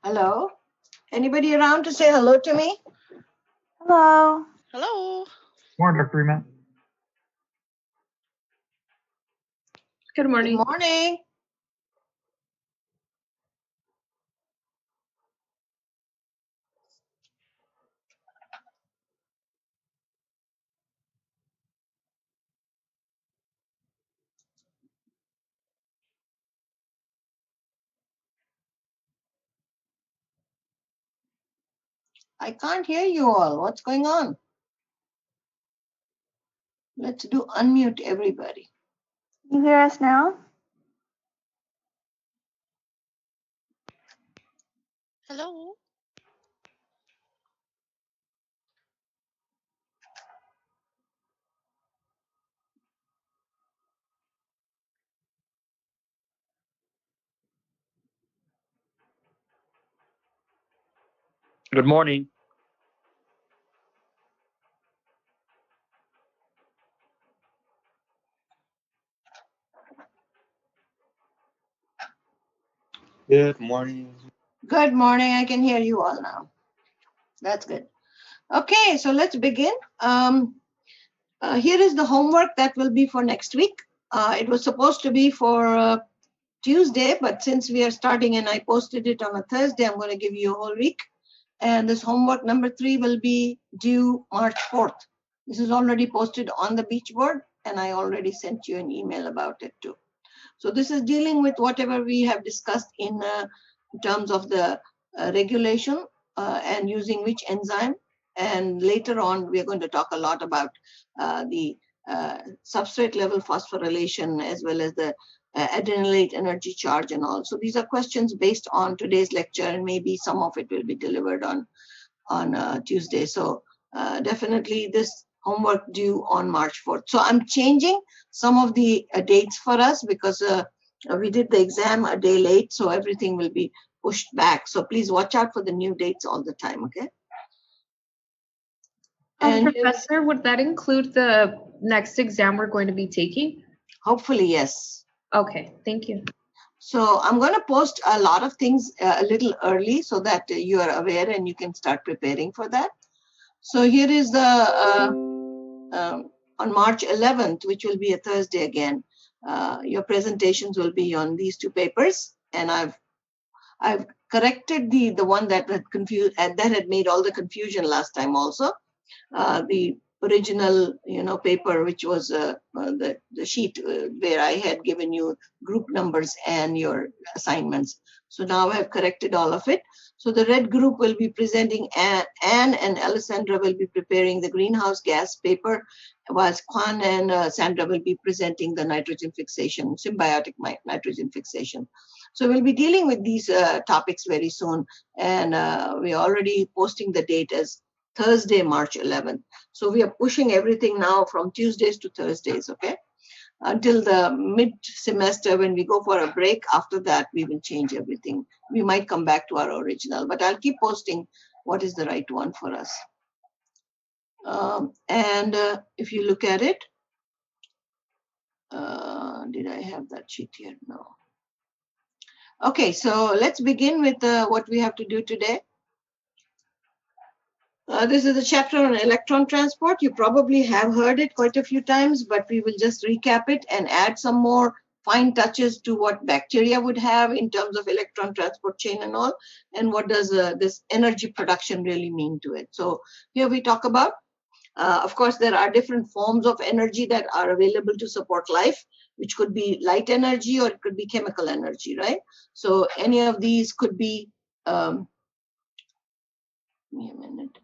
Hello? Anybody around to say hello to me? Hello. Hello. Morning, Dr. Reman. Good morning. Good morning. I can't hear you all. What's going on? Let's do unmute everybody. You hear us now? Hello. Good morning. Good morning. Good morning. I can hear you all now. That's good. Okay, so let's begin. Here is the homework that will be for next week. It was supposed to be for Tuesday, but since we are starting and I posted it on a Thursday, I'm going to give you a whole week. And this homework number 3 will be due March 4th. This is already posted on the beach board, and I already sent you an email about it too. So this is dealing with whatever we have discussed in terms of the regulation and using which enzyme. And later on, we are going to talk a lot about the substrate level phosphorylation as well as the adenylate energy charge and all. So these are questions based on today's lecture, and maybe some of it will be delivered on Tuesday. So definitely this homework due on March 4th. So I'm changing some of the dates for us because we did the exam a day late, so everything will be pushed back. So please watch out for the new dates all the time, okay? And Professor, would that include the next exam we're going to be taking? hopefully, yes. Okay, thank you. So I'm going to post a lot of things a little early so that you are aware and you can start preparing for that. So here is the on March 11th, which will be a Thursday again. Your presentations will be on these 2 papers, and I've corrected the one that had confused and that had made all the confusion last time also. The original paper, which was the sheet where I had given you group numbers and your assignments. So now I have corrected all of it. So the red group will be presenting, Anne and Alessandra will be preparing the greenhouse gas paper, whilst Juan and Sandra will be presenting the nitrogen fixation, symbiotic nitrogen fixation. So we'll be dealing with these topics very soon, and we're already posting the date as Thursday, March 11th. So we are pushing everything now from Tuesdays to Thursdays, okay? Until the mid-semester when we go for a break. After that, we will change everything. We might come back to our original, but I'll keep posting what is the right one for us. And if you look at it, did I have that sheet here? No. Okay, so let's begin with what we have to do today. This is a chapter on electron transport. You probably have heard it quite a few times, but we will just recap it and add some more fine touches to what bacteria would have in terms of electron transport chain and all, and what does this energy production really mean to it. So here we talk about, of course, there are different forms of energy that are available to support life, which could be light energy or it could be chemical energy, right? So any of these could be, give me a minute.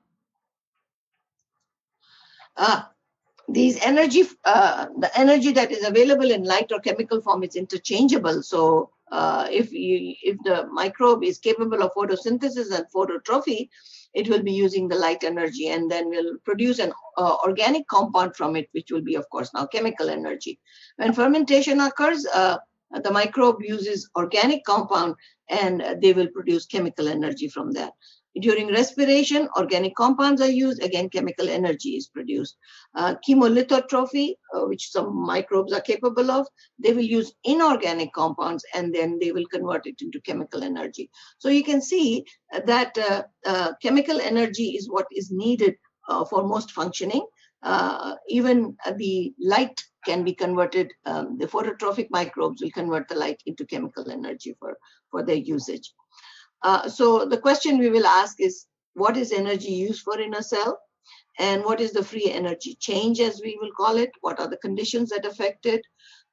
These energy, the energy that is available in light or chemical form is interchangeable. So if the microbe is capable of photosynthesis and phototrophy, it will be using the light energy, and then will produce an organic compound from it, which will be, of course, now chemical energy. When fermentation occurs, the microbe uses organic compound, and they will produce chemical energy from that. During respiration, organic compounds are used. Again, chemical energy is produced. Chemolithotrophy, which some microbes are capable of, they will use inorganic compounds and then they will convert it into chemical energy. So you can see that chemical energy is what is needed for most functioning. Even the light can be converted. The phototrophic microbes will convert the light into chemical energy for their usage. So the question we will ask is, what is energy used for in a cell? And what is the free energy change, as we will call it? What are the conditions that affect it?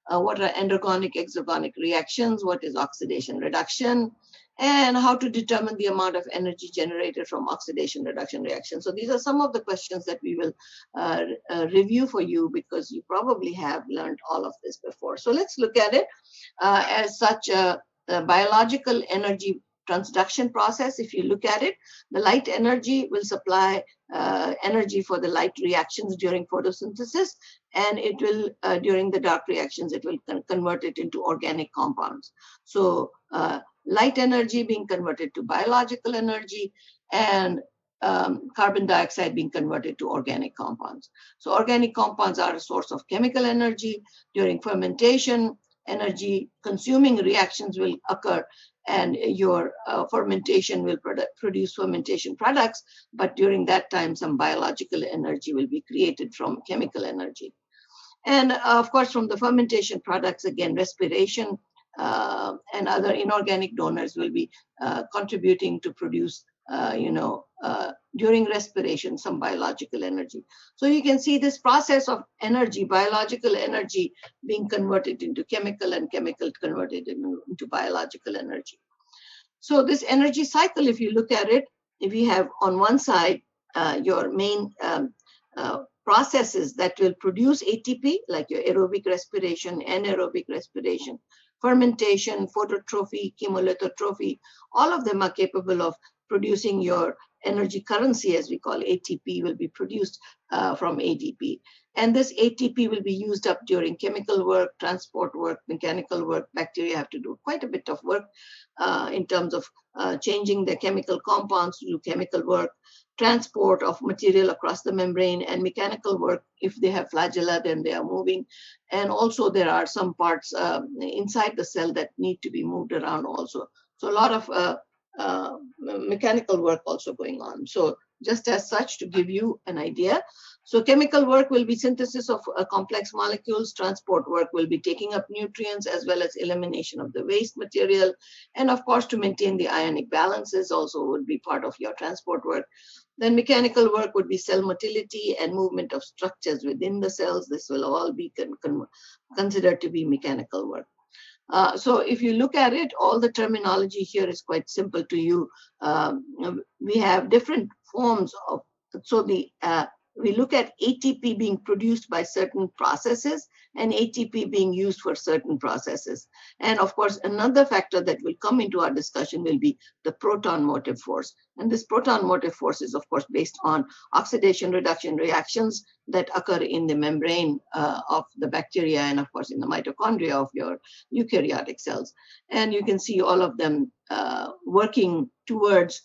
What are endergonic, exergonic reactions? What is oxidation reduction? And how to determine the amount of energy generated from oxidation reduction reaction. So these are some of the questions that we will review for you, because you probably have learned all of this before. So let's look at it as such a biological energy transduction process. If you look at it, the light energy will supply energy for the light reactions during photosynthesis, and it will, during the dark reactions, it will convert it into organic compounds. So light energy being converted to biological energy, and carbon dioxide being converted to organic compounds. So organic compounds are a source of chemical energy. During fermentation, energy consuming reactions will occur, and your fermentation will produce fermentation products, but during that time some biological energy will be created from chemical energy. And of course, from the fermentation products, again, respiration and other inorganic donors will be contributing to produce during respiration some biological energy. So you can see this process of energy, biological energy, being converted into chemical, and chemical converted into biological energy. So this energy cycle, if you look at it, if you have on one side your main processes that will produce ATP, like your aerobic respiration, anaerobic respiration, fermentation, phototrophy, chemolithotrophy, all of them are capable of producing your energy currency, as we call ATP, will be produced from ADP. And this ATP will be used up during chemical work, transport work, mechanical work. Bacteria have to do quite a bit of work in terms of changing the chemical compounds to do chemical work, transport of material across the membrane, and mechanical work. If they have flagella, then they are moving. And also there are some parts inside the cell that need to be moved around also. So a lot of mechanical work also going on. So just as such, to give you an idea. So chemical work will be synthesis of complex molecules. Transport work will be taking up nutrients as well as elimination of the waste material. And of course, to maintain the ionic balances also would be part of your transport work. Then mechanical work would be cell motility and movement of structures within the cells. This will all be considered to be mechanical work. So if you look at it, all the terminology here is quite simple to you. We have different forms of, so we look at ATP being produced by certain processes and ATP being used for certain processes. And of course, another factor that will come into our discussion will be the proton motive force. And this proton motive force is, of course, based on oxidation reduction reactions that occur in the membrane of the bacteria, and of course in the mitochondria of your eukaryotic cells. And you can see all of them working towards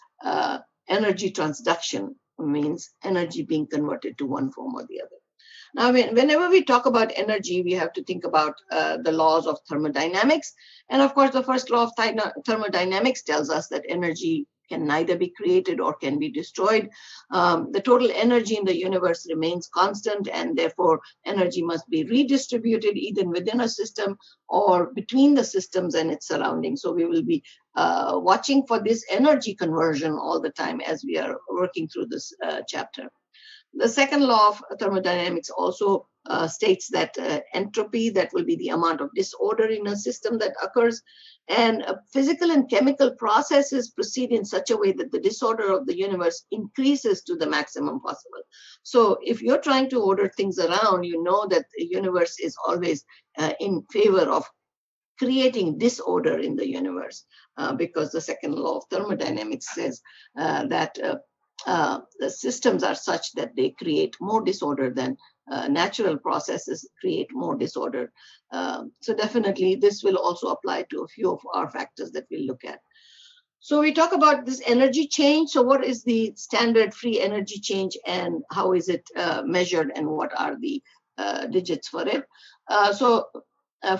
energy transduction, means energy being converted to one form or the other. Now, whenever we talk about energy, we have to think about the laws of thermodynamics. And of course, the first law of thermodynamics tells us that energy can neither be created or can be destroyed. The total energy in the universe remains constant, and therefore energy must be redistributed either within a system or between the systems and its surroundings. So we will be watching for this energy conversion all the time as we are working through this chapter. The second law of thermodynamics also states that entropy, that will be the amount of disorder in a system that occurs, and physical and chemical processes proceed in such a way that the disorder of the universe increases to the maximum possible. So if you're trying to order things around, you know that the universe is always in favor of creating disorder in the universe, because the second law of thermodynamics says that the systems are such that they create more disorder than natural processes create more disorder. So definitely this will also apply to a few of our factors that we'll look at. So we talk about this energy change. So what is the standard free energy change and how is it measured and what are the digits for it?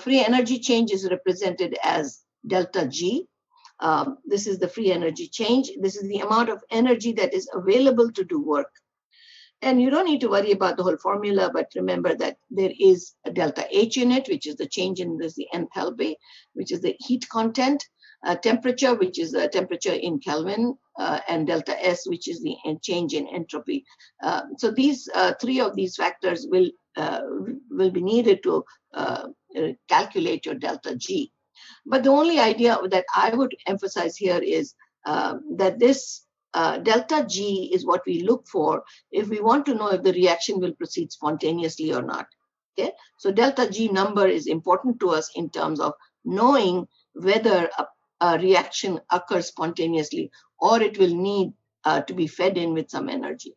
Free energy change is represented as delta G. This is the free energy change. This is the amount of energy that is available to do work. And you don't need to worry about the whole formula, but remember that there is a delta H in it, which is the change in the enthalpy, which is the heat content, temperature, which is the temperature in Kelvin, and delta S, which is the change in entropy. So these three of these factors will be needed to calculate your delta G. But the only idea that I would emphasize here is that this delta G is what we look for if we want to know if the reaction will proceed spontaneously or not. Okay, so delta G number is important to us in terms of knowing whether a reaction occurs spontaneously or it will need to be fed in with some energy.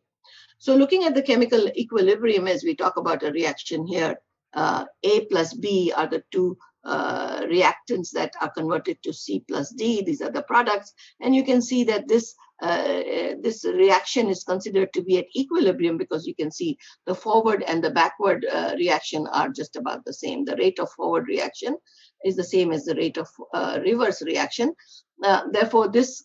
So looking at the chemical equilibrium as we talk about a reaction here, A plus B are the two reactants that are converted to C plus D. These are the products. And you can see that this reaction is considered to be at equilibrium because you can see the forward and the backward reaction are just about the same. The rate of forward reaction is the same as the rate of reverse reaction. Therefore, this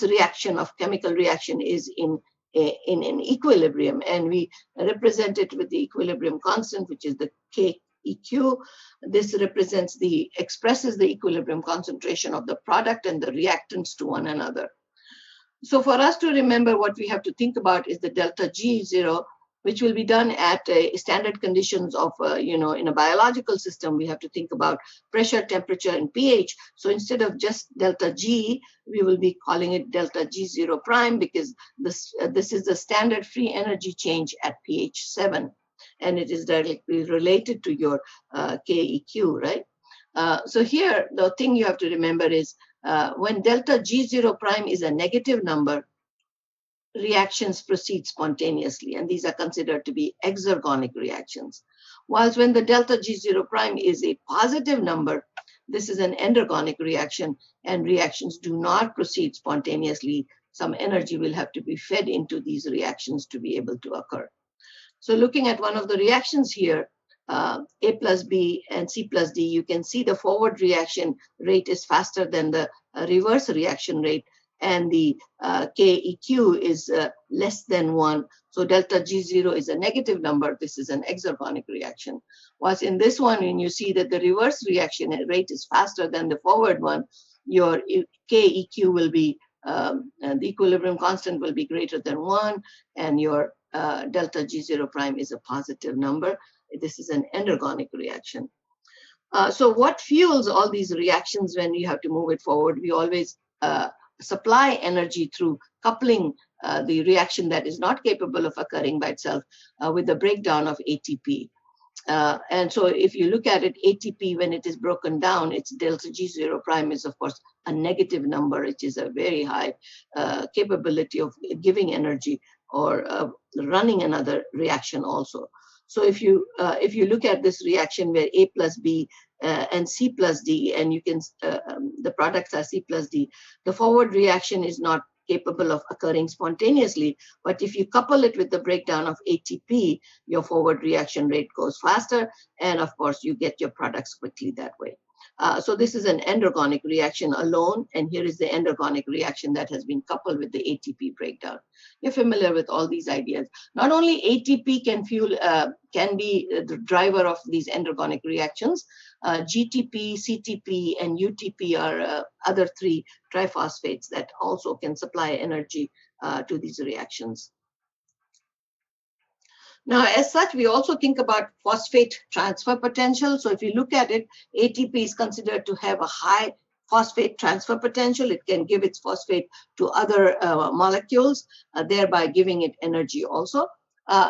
reaction of chemical reaction is in an equilibrium, and we represent it with the equilibrium constant, which is the KEQ. This expresses the equilibrium concentration of the product and the reactants to one another. So for us to remember, what we have to think about is the delta G0, which will be done at standard conditions of, in a biological system. We have to think about pressure, temperature, and pH. So instead of just delta G, we will be calling it delta G0 prime because this is the standard free energy change at pH 7. And it is directly related to your KEQ, right? So here, the thing you have to remember is when delta G0 prime is a negative number, reactions proceed spontaneously, and these are considered to be exergonic reactions. Whilst when the delta G0 prime is a positive number, this is an endergonic reaction, and reactions do not proceed spontaneously. Some energy will have to be fed into these reactions to be able to occur. So looking at one of the reactions here, A plus B and C plus D, you can see the forward reaction rate is faster than the reverse reaction rate, and the KEQ is less than 1. So delta G0 is a negative number. This is an exergonic reaction. Whilst in this one, when you see that the reverse reaction rate is faster than the forward one, your KEQ will be, the equilibrium constant will be greater than 1, and your delta G0 prime is a positive number. This is an endergonic reaction. So what fuels all these reactions when you have to move it forward? We always supply energy through coupling the reaction that is not capable of occurring by itself with the breakdown of ATP. And so if you look at it, ATP, when it is broken down, its delta G0 prime is, of course, a negative number, which is a very high capability of giving energy or running another reaction also. So if you look at this reaction where A plus B and C plus D, and you can the products are C plus D, the forward reaction is not capable of occurring spontaneously. But if you couple it with the breakdown of ATP, your forward reaction rate goes faster, and of course you get your products quickly that way. So this is an endergonic reaction alone, and here is the endergonic reaction that has been coupled with the ATP breakdown. You're familiar with all these ideas. Not only ATP can be the driver of these endergonic reactions, GTP, CTP, and UTP are other three triphosphates that also can supply energy to these reactions. Now, as such, we also think about phosphate transfer potential. So if you look at it, ATP is considered to have a high phosphate transfer potential. It can give its phosphate to other molecules, thereby giving it energy also.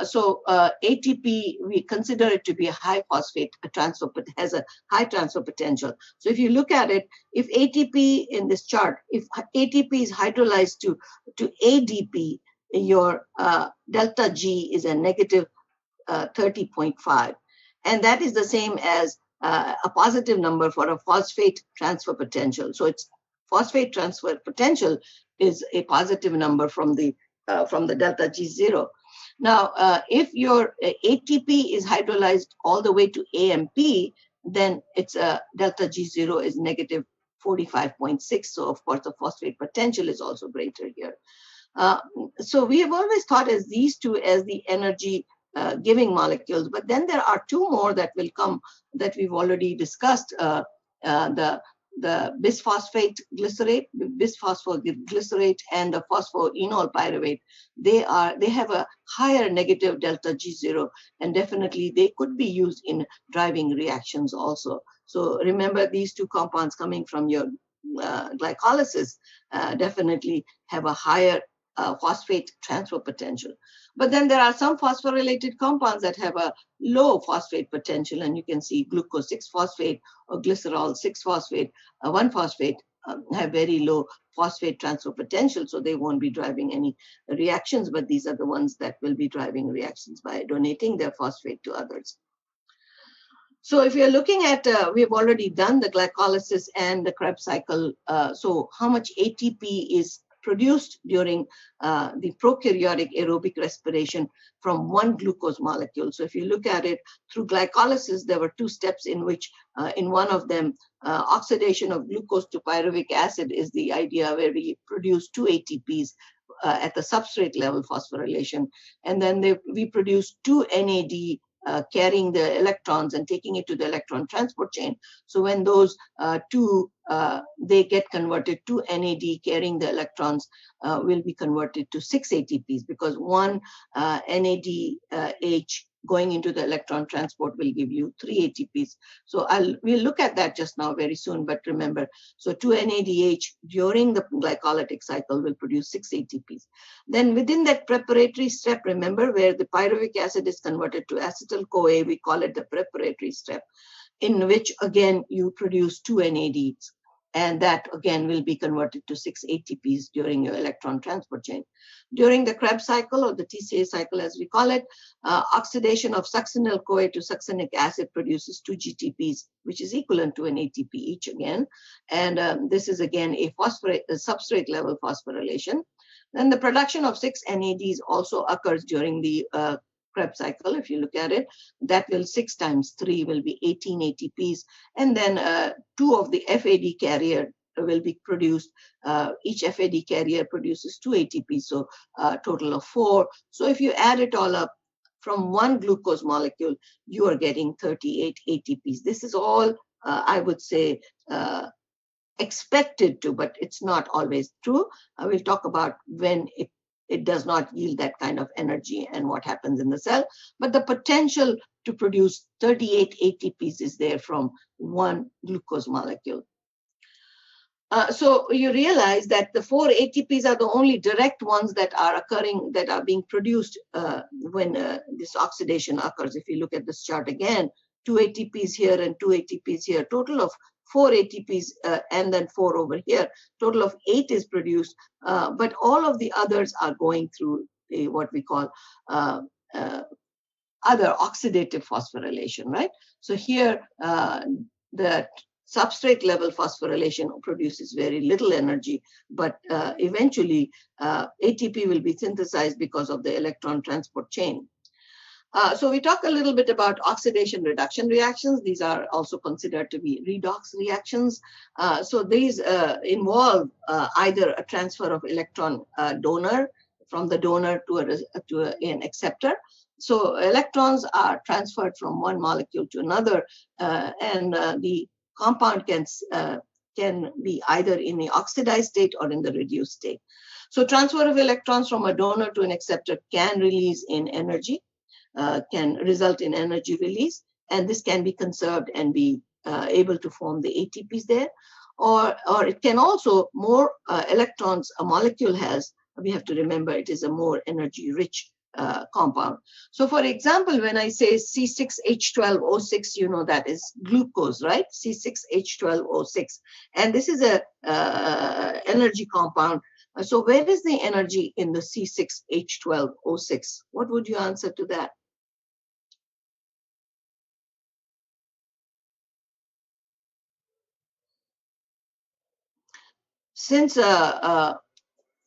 So ATP, we consider it to be a high phosphate transfer, but has a high transfer potential. So if you look at it, if ATP in this chart, if ATP is hydrolyzed to ADP, your delta G is a negative 30.5. And that is the same as a positive number for a phosphate transfer potential. So it's phosphate transfer potential is a positive number from the delta G0. Now, if your ATP is hydrolyzed all the way to AMP, then its delta G0 is negative 45.6. So, of course, the phosphate potential is also greater here. So we have always thought as these two as the energy giving molecules, but then there are two more that will come that we've already discussed. The bisphosphate glycerate, bisphosphoglycerate, and the phosphoenol pyruvate, they have a higher negative delta G0, and definitely they could be used in driving reactions also. So remember, these two compounds coming from your glycolysis definitely have a higher phosphate transfer potential. But then there are some phosphorylated compounds that have a low phosphate potential, and you can see glucose 6-phosphate or glycerol 6-phosphate, 1-phosphate have very low phosphate transfer potential, so they won't be driving any reactions, but these are the ones that will be driving reactions by donating their phosphate to others. So if you're looking at, we've already done the glycolysis and the Krebs cycle, so how much ATP is produced during the prokaryotic aerobic respiration from one glucose molecule. So if you look at it through glycolysis, there were two steps in which in one of them, oxidation of glucose to pyruvic acid is the idea where we produce 2 ATPs at the substrate level phosphorylation. And then we produce 2 NAD carrying the electrons and taking it to the electron transport chain. So when those two, they get converted to NAD carrying the electrons, will be converted to 6 ATPs, because one NADH going into the electron transport will give you 3 ATPs. So we'll look at that just now very soon, but remember, so 2 NADH during the glycolytic cycle will produce 6 ATPs. Then within that preparatory step, remember, where the pyruvic acid is converted to acetyl-CoA, we call it the preparatory step, in which again you produce 2 NADs. And that again will be converted to 6 ATPs during your electron transport chain. During the Krebs cycle, or the TCA cycle as we call it, oxidation of succinyl-CoA to succinic acid produces 2 GTPs, which is equivalent to an ATP each again. And this is again a substrate level phosphorylation. Then the production of 6 NADs also occurs during the Krebs cycle. If you look at it, that will 6 times 3 will be 18 ATPs, and then 2 of the FAD carrier will be produced. Each FAD carrier produces 2 ATPs, so a total of 4. So if you add it all up from one glucose molecule, you are getting 38 ATPs. This is all, I would say, expected to, but it's not always true. I will talk about when it does not yield that kind of energy and what happens in the cell. But the potential to produce 38 ATPs is there from one glucose molecule. So you realize that the 4 ATPs are the only direct ones that are occurring, that are being produced when this oxidation occurs. If you look at this chart again, 2 ATPs here and 2 ATPs here, total of 4 ATPs and then 4 over here, total of 8 is produced, but all of the others are going through what we call other oxidative phosphorylation, right? So here, the substrate level phosphorylation produces very little energy, but eventually ATP will be synthesized because of the electron transport chain. So we talk a little bit about oxidation reduction reactions. These are also considered to be redox reactions. So these involve either a transfer of electron donor from the donor to an acceptor. So electrons are transferred from one molecule to another, and the compound can be either in the oxidized state or in the reduced state. So transfer of electrons from a donor to an acceptor can release in energy. Can result in energy release, and this can be conserved and be able to form the ATPs there, or it can also, more electrons a molecule has, we have to remember it is a more energy rich compound. So for example, when I say C6H12O6, you know that is glucose, right? C6H12O6, and this is a energy compound. So where is the energy in the C6H12O6? What would you answer to that? since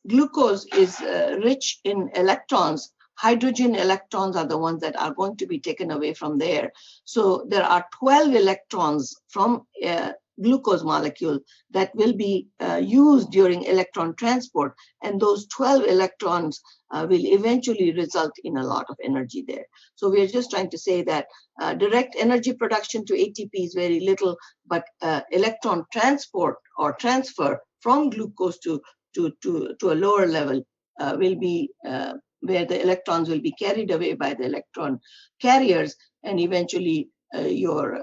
glucose is rich in electrons, hydrogen electrons are the ones that are going to be taken away from there. So there are 12 electrons from glucose molecule that will be used during electron transport, and those 12 electrons will eventually result in a lot of energy there. So we're just trying to say that direct energy production to ATP is very little, but electron transport or transfer from glucose to a lower level will be where the electrons will be carried away by the electron carriers, and eventually your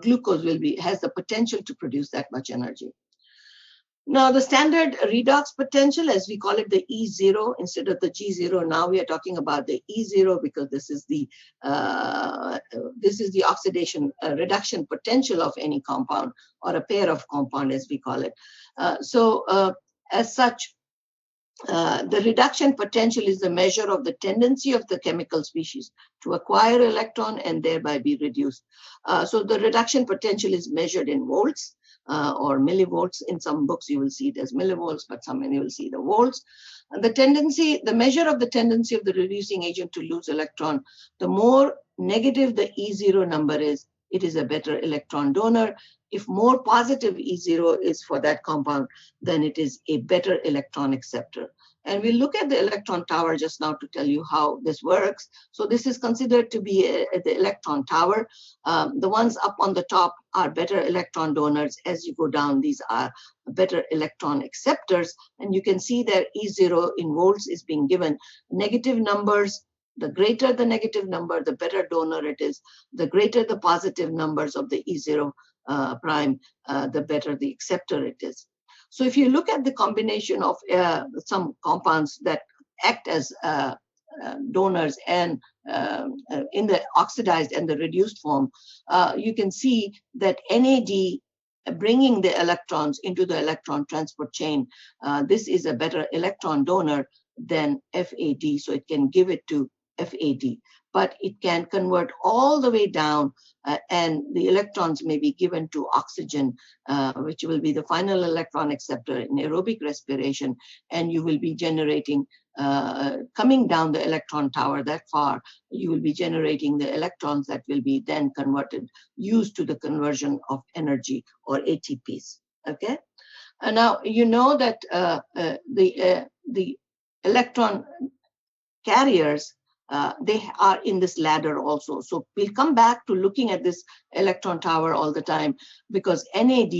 glucose has the potential to produce that much energy. Now, the standard redox potential, as we call it, the E0 instead of the G0. Now we are talking about the E0 because this is the oxidation reduction potential of any compound, or a pair of compound, as we call it. As such, the reduction potential is the measure of the tendency of the chemical species to acquire electron and thereby be reduced. So the reduction potential is measured in volts or millivolts. In some books you will see it as millivolts, but some you will see the volts. And the measure of the tendency of the reducing agent to lose electron, the more negative the E0 number is, it is a better electron donor. If more positive E0 is for that compound, then it is a better electron acceptor. And we'll look at the electron tower just now to tell you how this works. So this is considered to be the electron tower. The ones up on the top are better electron donors. As you go down, these are better electron acceptors. And you can see that E0 in volts is being given. Negative numbers, the greater the negative number, the better donor it is. The greater the positive numbers of the E0 prime, the better the acceptor it is. So if you look at the combination of some compounds that act as donors and in the oxidized and the reduced form, you can see that NAD bringing the electrons into the electron transport chain, this is a better electron donor than FAD, so it can give it to FAD, but it can convert all the way down and the electrons may be given to oxygen, which will be the final electron acceptor in aerobic respiration, and you will be generating, coming down the electron tower that far, you will be generating the electrons that will be then converted, used to the conversion of energy or ATPs, okay? And now you know that the electron carriers, they are in this ladder also. So we'll come back to looking at this electron tower all the time, because NAD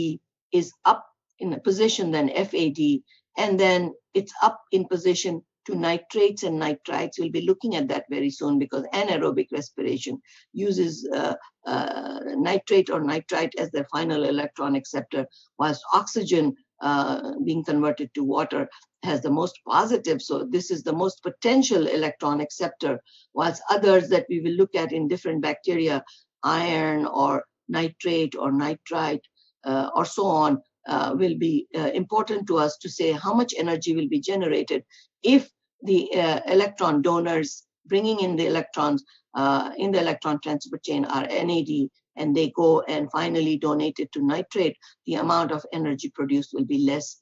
is up in a position than FAD, and then it's up in position to nitrates and nitrites. We'll be looking at that very soon, because anaerobic respiration uses nitrate or nitrite as their final electron acceptor, whilst oxygen being converted to water has the most positive. So this is the most potential electron acceptor, whilst others that we will look at in different bacteria, iron or nitrate or nitrite or so on, will be important to us to say how much energy will be generated if the electron donors bringing in the electrons in the electron transport chain are NAD, and they go and finally donate it to nitrate, the amount of energy produced will be less.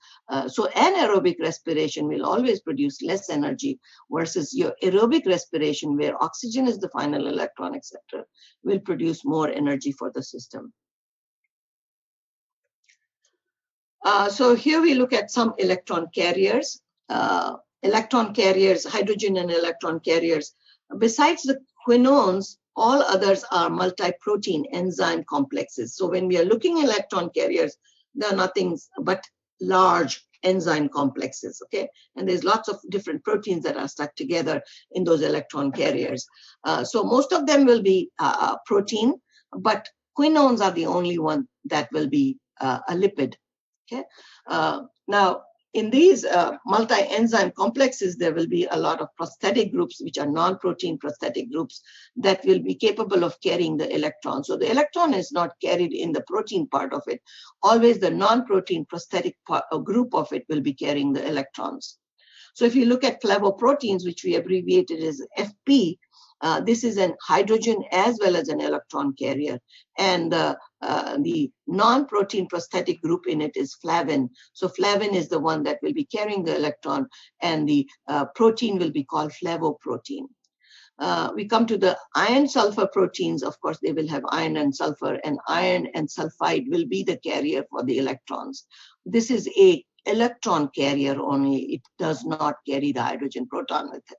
So anaerobic respiration will always produce less energy, versus your aerobic respiration, where oxygen is the final electron acceptor, will produce more energy for the system. So here we look at some electron carriers. Electron carriers, hydrogen and electron carriers. Besides the quinones, all others are multi-protein enzyme complexes. So when we are looking at electron carriers, there are nothing but large enzyme complexes, okay? And there's lots of different proteins that are stuck together in those electron carriers. So most of them will be protein, but quinones are the only one that will be a lipid, okay? Now, in these multi-enzyme complexes, there will be a lot of prosthetic groups, which are non-protein prosthetic groups that will be capable of carrying the electron. So the electron is not carried in the protein part of it. Always the non-protein prosthetic group of it will be carrying the electrons. So if you look at flavoproteins, which we abbreviated as FP, This is an hydrogen as well as an electron carrier. And the non-protein prosthetic group in it is flavin. So flavin is the one that will be carrying the electron, and the protein will be called flavoprotein. We come to the iron sulfur proteins. Of course, they will have iron and sulfur, and iron and sulfide will be the carrier for the electrons. This is a electron carrier only. It does not carry the hydrogen proton with it.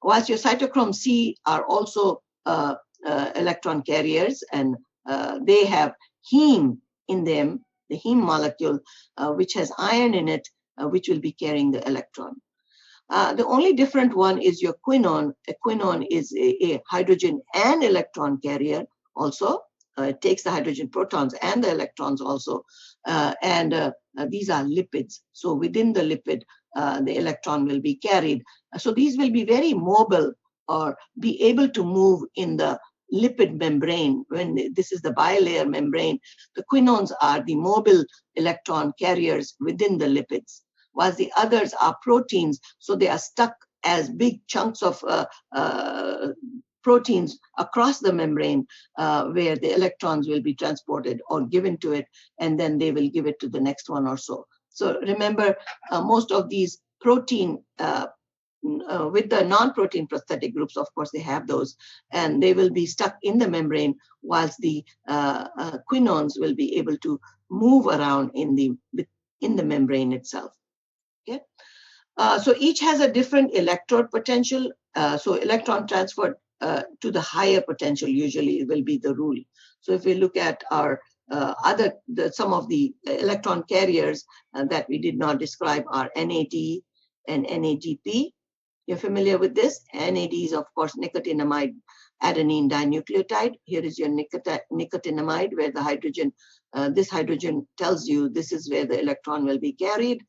Whilst your cytochrome C are also electron carriers, and they have heme in them, the heme molecule, which has iron in it, which will be carrying the electron. The only different one is your quinone. A quinone is a hydrogen and electron carrier also. It takes the hydrogen protons and the electrons also. These are lipids. So within the lipid, the electron will be carried. So these will be very mobile or be able to move in the lipid membrane. When this is the bilayer membrane, the quinones are the mobile electron carriers within the lipids, while the others are proteins. So they are stuck as big chunks of proteins across the membrane, where the electrons will be transported or given to it, and then they will give it to the next one or so. So remember, most of these protein, with the non-protein prosthetic groups, of course, they have those, and they will be stuck in the membrane, whilst the quinones will be able to move around in the membrane itself. Okay. So each has a different electrode potential. So electron transport to the higher potential usually will be the rule. So if we look at our some of the electron carriers that we did not describe are NAD and NADP. You're familiar with this? NAD is, of course, nicotinamide adenine dinucleotide. Here is your nicotinamide, where the hydrogen, this hydrogen tells you this is where the electron will be carried.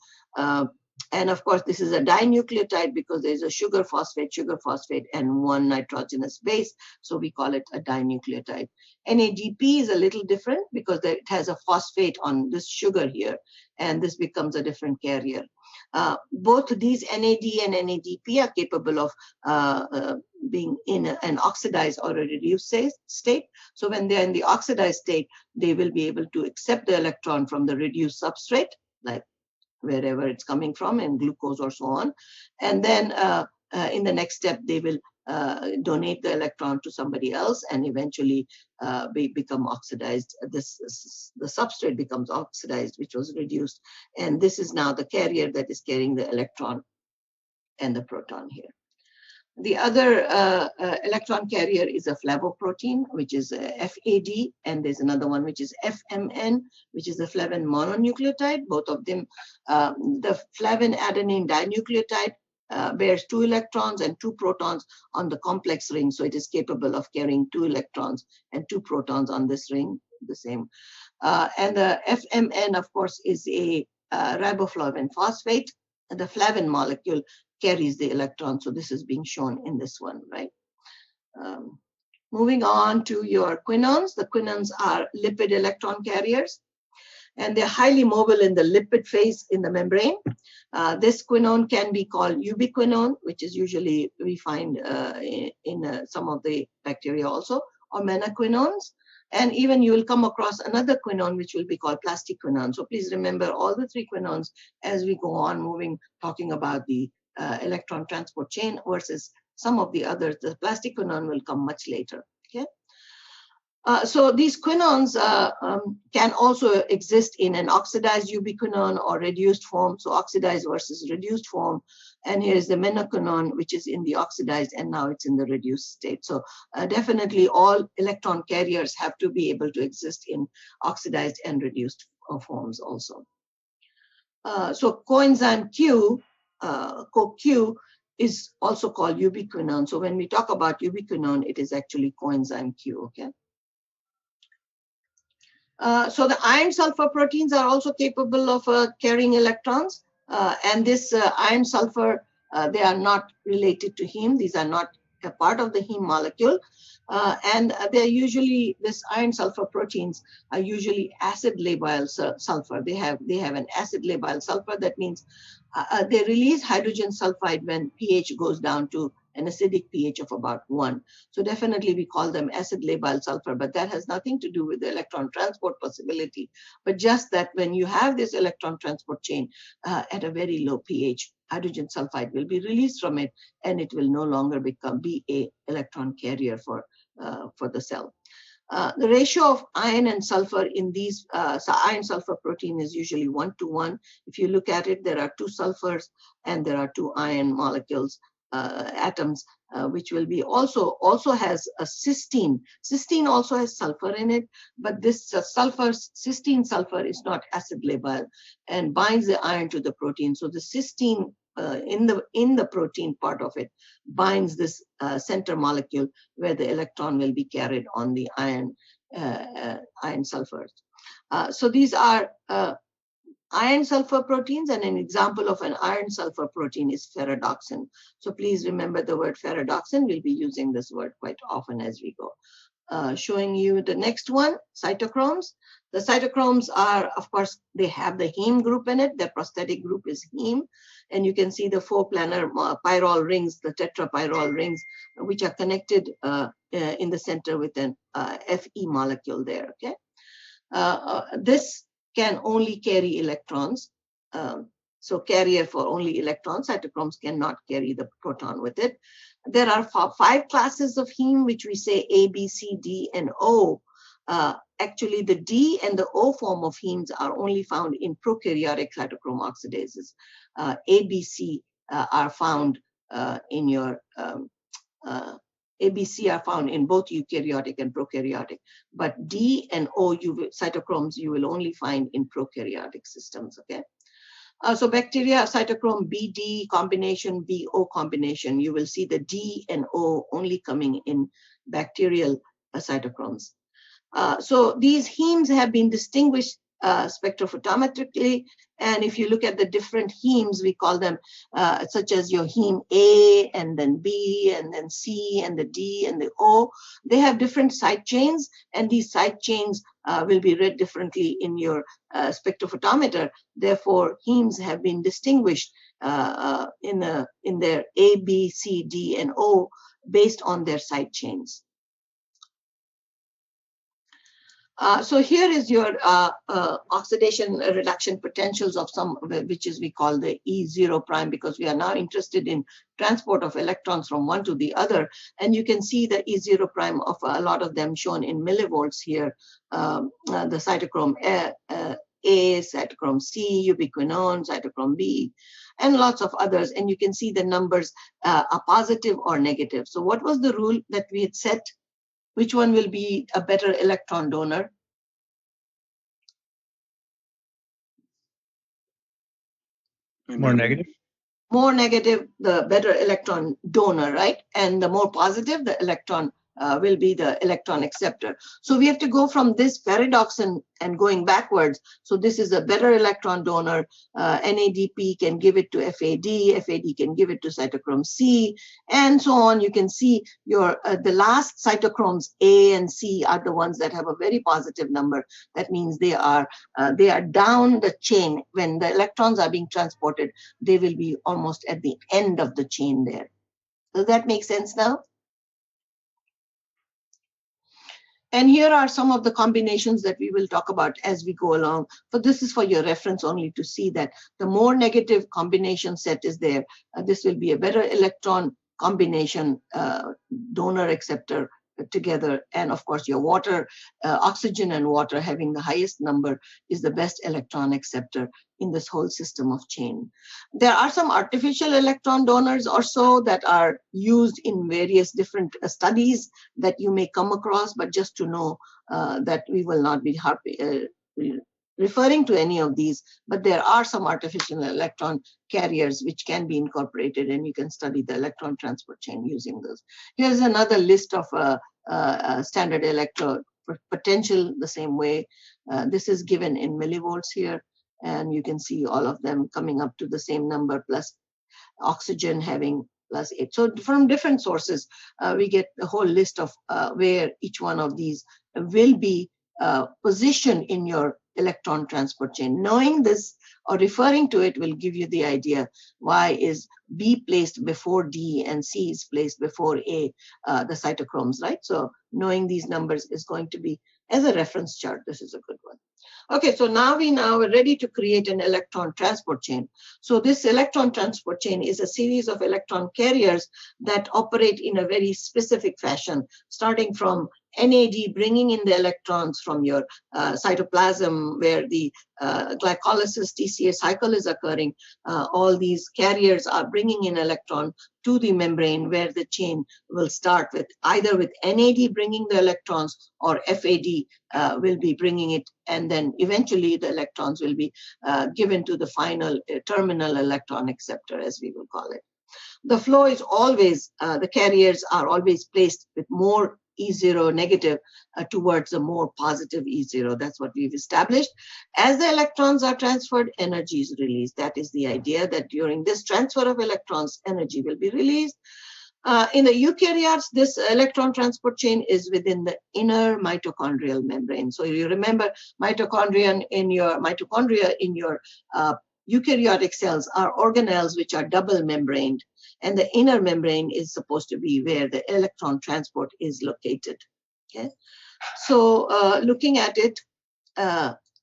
And of course, this is a dinucleotide because there's a sugar phosphate, and one nitrogenous base. So we call it a dinucleotide. NADP is a little different because it has a phosphate on this sugar here, and this becomes a different carrier. Both these NAD and NADP are capable of being in an oxidized or a reduced state. So when they're in the oxidized state, they will be able to accept the electron from the reduced substrate, like wherever it's coming from, and glucose or so on. And then in the next step, they will donate the electron to somebody else, and eventually become oxidized. The substrate becomes oxidized, which was reduced. And this is now the carrier that is carrying the electron and the proton here. The other electron carrier is a flavoprotein, which is FAD, and there's another one which is FMN, which is the Flavin Mononucleotide. Both of them, the Flavin adenine dinucleotide bears 2 electrons and 2 protons on the complex ring, so it is capable of carrying 2 electrons and 2 protons on this ring, the same. And the FMN, of course, is a riboflavin phosphate, and the flavin molecule carries the electron. So this is being shown in this one, right? Moving on to your quinones. The quinones are lipid electron carriers, and they're highly mobile in the lipid phase in the membrane. This quinone can be called ubiquinone, which is usually we find in some of the bacteria also, or menaquinones. And even you will come across another quinone, which will be called plastic quinone. So please remember all the 3 quinones as we go on talking about the electron transport chain versus some of the others. The plastic quinone will come much later. Okay. So these quinones can also exist in an oxidized ubiquinone or reduced form. So oxidized versus reduced form. And here is the menaquinone, which is in the oxidized, and now it's in the reduced state. So definitely all electron carriers have to be able to exist in oxidized and reduced forms also. So coenzyme Q, CoQ, is also called ubiquinone. So when we talk about ubiquinone, it is actually coenzyme Q, okay? So the iron sulfur proteins are also capable of carrying electrons. And this iron sulfur, they are not related to heme. These are not a part of the heme molecule. And they're usually, this iron sulfur proteins are usually acid labile sulfur. They have an acid labile sulfur. That means they release hydrogen sulfide when pH goes down to an acidic pH of about 1. So definitely we call them acid labile sulfur, but that has nothing to do with the electron transport possibility, but just that when you have this electron transport chain at a very low pH, hydrogen sulfide will be released from it, and it will no longer be a electron carrier for the cell. The ratio of iron and sulfur in these iron-sulfur protein is usually 1:1. If you look at it, there are 2 sulfurs and there are 2 iron molecules, atoms, which will be also has a cysteine. Cysteine also has sulfur in it, but this cysteine sulfur is not acid labile and binds the iron to the protein. So the cysteine in the protein part of it binds this center molecule where the electron will be carried on the iron sulfurs. So these are iron sulfur proteins, and an example of an iron sulfur protein is ferredoxin. So please remember the word ferredoxin. We'll be using this word quite often as we go. Showing you the next one, cytochromes. The cytochromes are, of course, they have the heme group in it. Their prosthetic group is heme. And you can see the 4 planar pyrrole rings, the tetrapyrrole rings, which are connected in the center with an Fe molecule there, okay? This can only carry electrons. So carrier for only electrons. Cytochromes cannot carry the proton with it. There are 5 classes of heme, which we say A, B, C, D, and O. Actually, the D and the O form of hemes are only found in prokaryotic cytochrome oxidases. A, B, C are found in your A, B, C are found in both eukaryotic and prokaryotic, but D and O cytochromes you will only find in prokaryotic systems. Okay. So bacteria cytochrome BD combination, BO combination, you will see the D and O only coming in bacterial cytochromes. So these hemes have been distinguished spectrophotometrically, and if you look at the different hemes, we call them such as your heme A and then B and then C and the D and the O. They have different side chains, and these side chains will be read differently in your spectrophotometer. Therefore, hemes have been distinguished in their A, B, C, D, and O based on their side chains. So here is your oxidation reduction potentials of some, which is we call the E0 prime, because we are now interested in transport of electrons from one to the other. And you can see the E0 prime of a lot of them shown in millivolts here. The cytochrome A, cytochrome C, ubiquinone, cytochrome B, and lots of others. And you can see the numbers are positive or negative. So what was the rule that we had set? Which one will be a better electron donor? More negative. More negative, the better electron donor, right? And the more positive, the electron will be the electron acceptor. So we have to go from this paradoxin and going backwards. So this is a better electron donor. NADP can give it to FAD, FAD can give it to cytochrome C, and so on. You can see your the last cytochromes A and C are the ones that have a very positive number. That means they are down the chain. When the electrons are being transported, they will be almost at the end of the chain there. Does that make sense now? And here are some of the combinations that we will talk about as we go along. So this is for your reference only to see that the more negative combination set is there, this will be a better electron combination, donor acceptor together. And of course, your water, oxygen and water having the highest number is the best electron acceptor in this whole system of chain. There are some artificial electron donors also that are used in various different studies that you may come across, but just to know that we will not be referring to any of these, but there are some artificial electron carriers which can be incorporated, and you can study the electron transport chain using those. Here's another list of standard electrode potential the same way. This is given in millivolts here, and you can see all of them coming up to the same number, plus oxygen having +8. So from different sources, we get the whole list of where each one of these will be positioned in your electron transport chain. Knowing this or referring to it will give you the idea why is B placed before D and C is placed before A, the cytochromes, right? So knowing these numbers is going to be, as a reference chart, this is a good one. Okay, so now we are ready to create an electron transport chain. So this electron transport chain is a series of electron carriers that operate in a very specific fashion, starting from NAD bringing in the electrons from your cytoplasm where the glycolysis TCA cycle is occurring. All these carriers are bringing in electron to the membrane where the chain will start with either with NAD bringing the electrons or FAD will be bringing it, and then eventually the electrons will be given to the final terminal electron acceptor, as we will call it. The flow is always, the carriers are always placed with more E0 negative towards a more positive E0. That's what we've established. As the electrons are transferred, energy is released. That is the idea, that during this transfer of electrons, energy will be released. In the eukaryotes, this electron transport chain is within the inner mitochondrial membrane. So you remember mitochondria in your eukaryotic cells are organelles which are double membraned, and the inner membrane is supposed to be where the electron transport is located. Okay, so looking at it,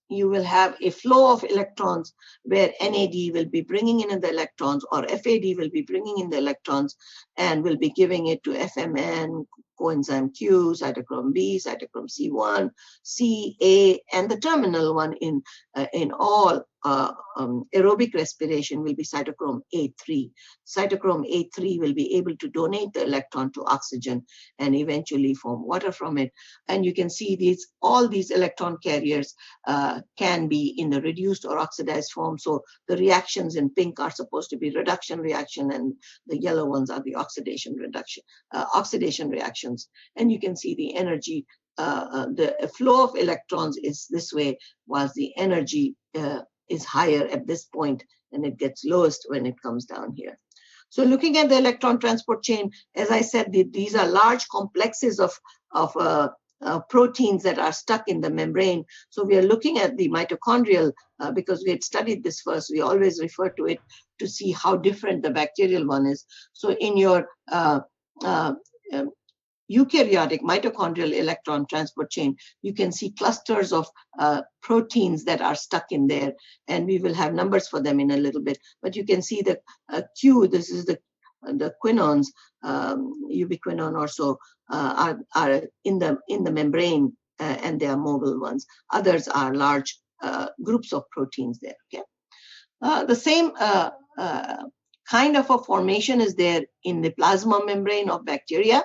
you will have a flow of electrons where NAD will be bringing in the electrons or FAD will be bringing in the electrons and will be giving it to FMN, coenzyme Q, cytochrome B, cytochrome C1, C, A, and the terminal one in all aerobic respiration will be cytochrome A3. Cytochrome A3 will be able to donate the electron to oxygen and eventually form water from it. And you can see all these electron carriers can be in the reduced or oxidized form. So the reactions in pink are supposed to be reduction reaction, and the yellow ones are the oxidation reactions. And you can see the energy, the flow of electrons is this way, whilst the energy is higher at this point, and it gets lowest when it comes down here. So looking at the electron transport chain, as I said, these are large complexes of proteins that are stuck in the membrane. So we are looking at the mitochondrial, because we had studied this first, we always refer to it to see how different the bacterial one is. So in your eukaryotic mitochondrial electron transport chain, you can see clusters of proteins that are stuck in there, and we will have numbers for them in a little bit. But you can see the Q, this is the quinones, ubiquinone or so, are in the membrane, and they are mobile ones. Others are large groups of proteins there. Okay, the same kind of a formation is there in the plasma membrane of bacteria,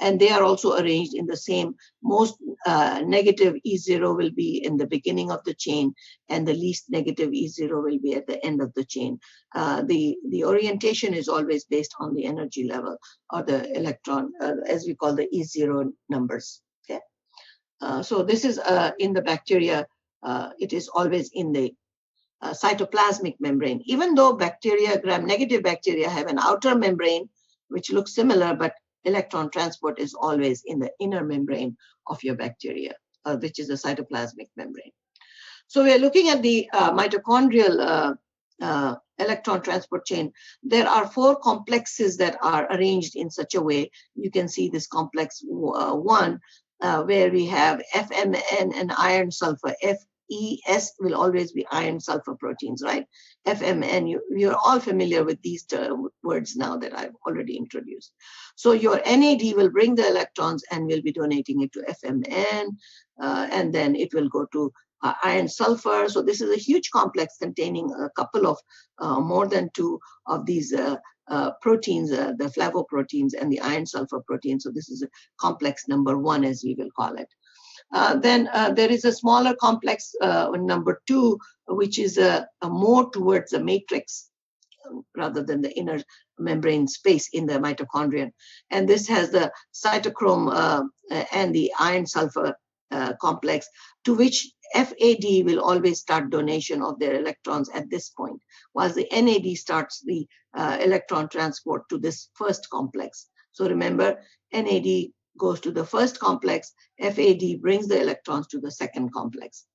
and they are also arranged in the same. Most negative E0 will be in the beginning of the chain, and the least negative E0 will be at the end of the chain. The orientation is always based on the energy level or the electron, as we call the E0 numbers. Okay, so this is in the bacteria. It is always in the cytoplasmic membrane. Even though bacteria, gram-negative bacteria, have an outer membrane which looks similar, but electron transport is always in the inner membrane of your bacteria, which is the cytoplasmic membrane. So we are looking at the mitochondrial electron transport chain. There are 4 complexes that are arranged in such a way. You can see this complex 1, where we have FMN and iron sulfur. FES will always be iron sulfur proteins, right? FMN, you're all familiar with these words now that I've already introduced. So your NAD will bring the electrons and will be donating it to FMN, and then it will go to iron sulfur. So this is a huge complex containing a couple of more than 2 of these proteins, the flavoproteins and the iron sulfur protein. So this is a complex number 1, as we will call it. Then there is a smaller complex, number 2, which is more towards the matrix rather than the inner membrane space in the mitochondrion. And this has the cytochrome and the iron sulfur complex, to which FAD will always start donation of their electrons at this point, while the NAD starts the electron transport to this first complex. So remember, NAD goes to the first complex, FAD brings the electrons to the second complex.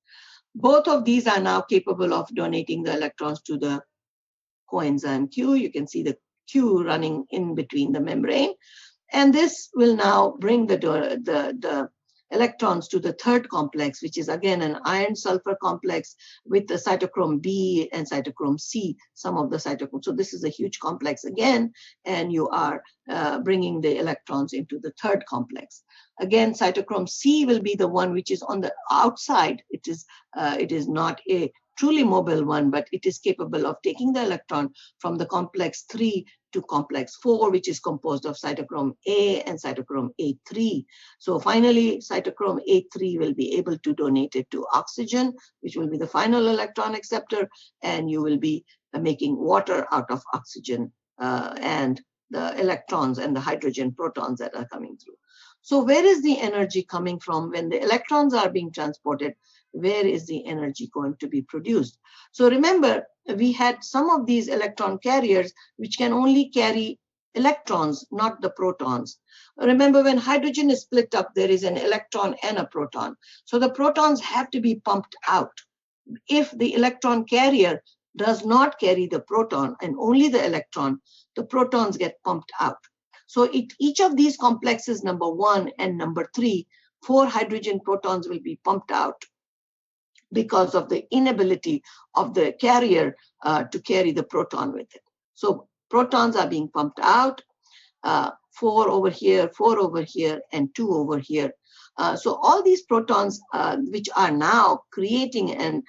Both of these are now capable of donating the electrons to the coenzyme Q. You can see the Q running in between the membrane. And this will now bring the electrons to the third complex, which is again an iron-sulfur complex with the cytochrome B and cytochrome C, some of the cytochromes. So this is a huge complex again, and you are bringing the electrons into the third complex. Again, cytochrome C will be the one which is on the outside. It is not a truly mobile one, but it is capable of taking the electron from the complex 3 to complex 4, which is composed of cytochrome A and cytochrome A3. So finally, cytochrome A3 will be able to donate it to oxygen, which will be the final electron acceptor, and you will be making water out of oxygen and the electrons and the hydrogen protons that are coming through. So where is the energy coming from when the electrons are being transported? Where is the energy going to be produced? So remember, we had some of these electron carriers which can only carry electrons, not the protons. Remember, when hydrogen is split up, there is an electron and a proton. So the protons have to be pumped out. If the electron carrier does not carry the proton and only the electron, the protons get pumped out. So each of these complexes, number 1 and number 3, 4 hydrogen protons will be pumped out because of the inability of the carrier to carry the proton with it. So protons are being pumped out, 4 over here, 4 over here, and 2 over here. So all these protons, which are now creating an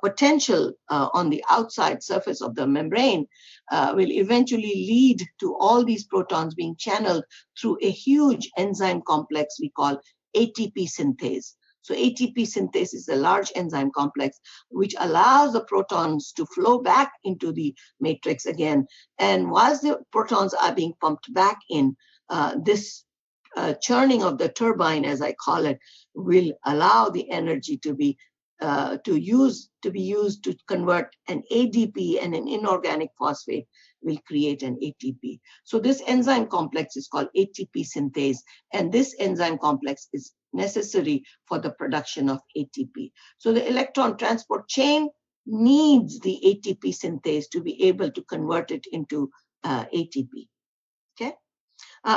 potential on the outside surface of the membrane, will eventually lead to all these protons being channeled through a huge enzyme complex we call ATP synthase. So ATP synthase is a large enzyme complex which allows the protons to flow back into the matrix again. And whilst the protons are being pumped back in, this churning of the turbine, as I call it, will allow the energy to be used to convert an ADP and an inorganic phosphate will create an ATP. So this enzyme complex is called ATP synthase, and this enzyme complex is necessary for the production of ATP. So the electron transport chain needs the ATP synthase to be able to convert it into ATP. Okay.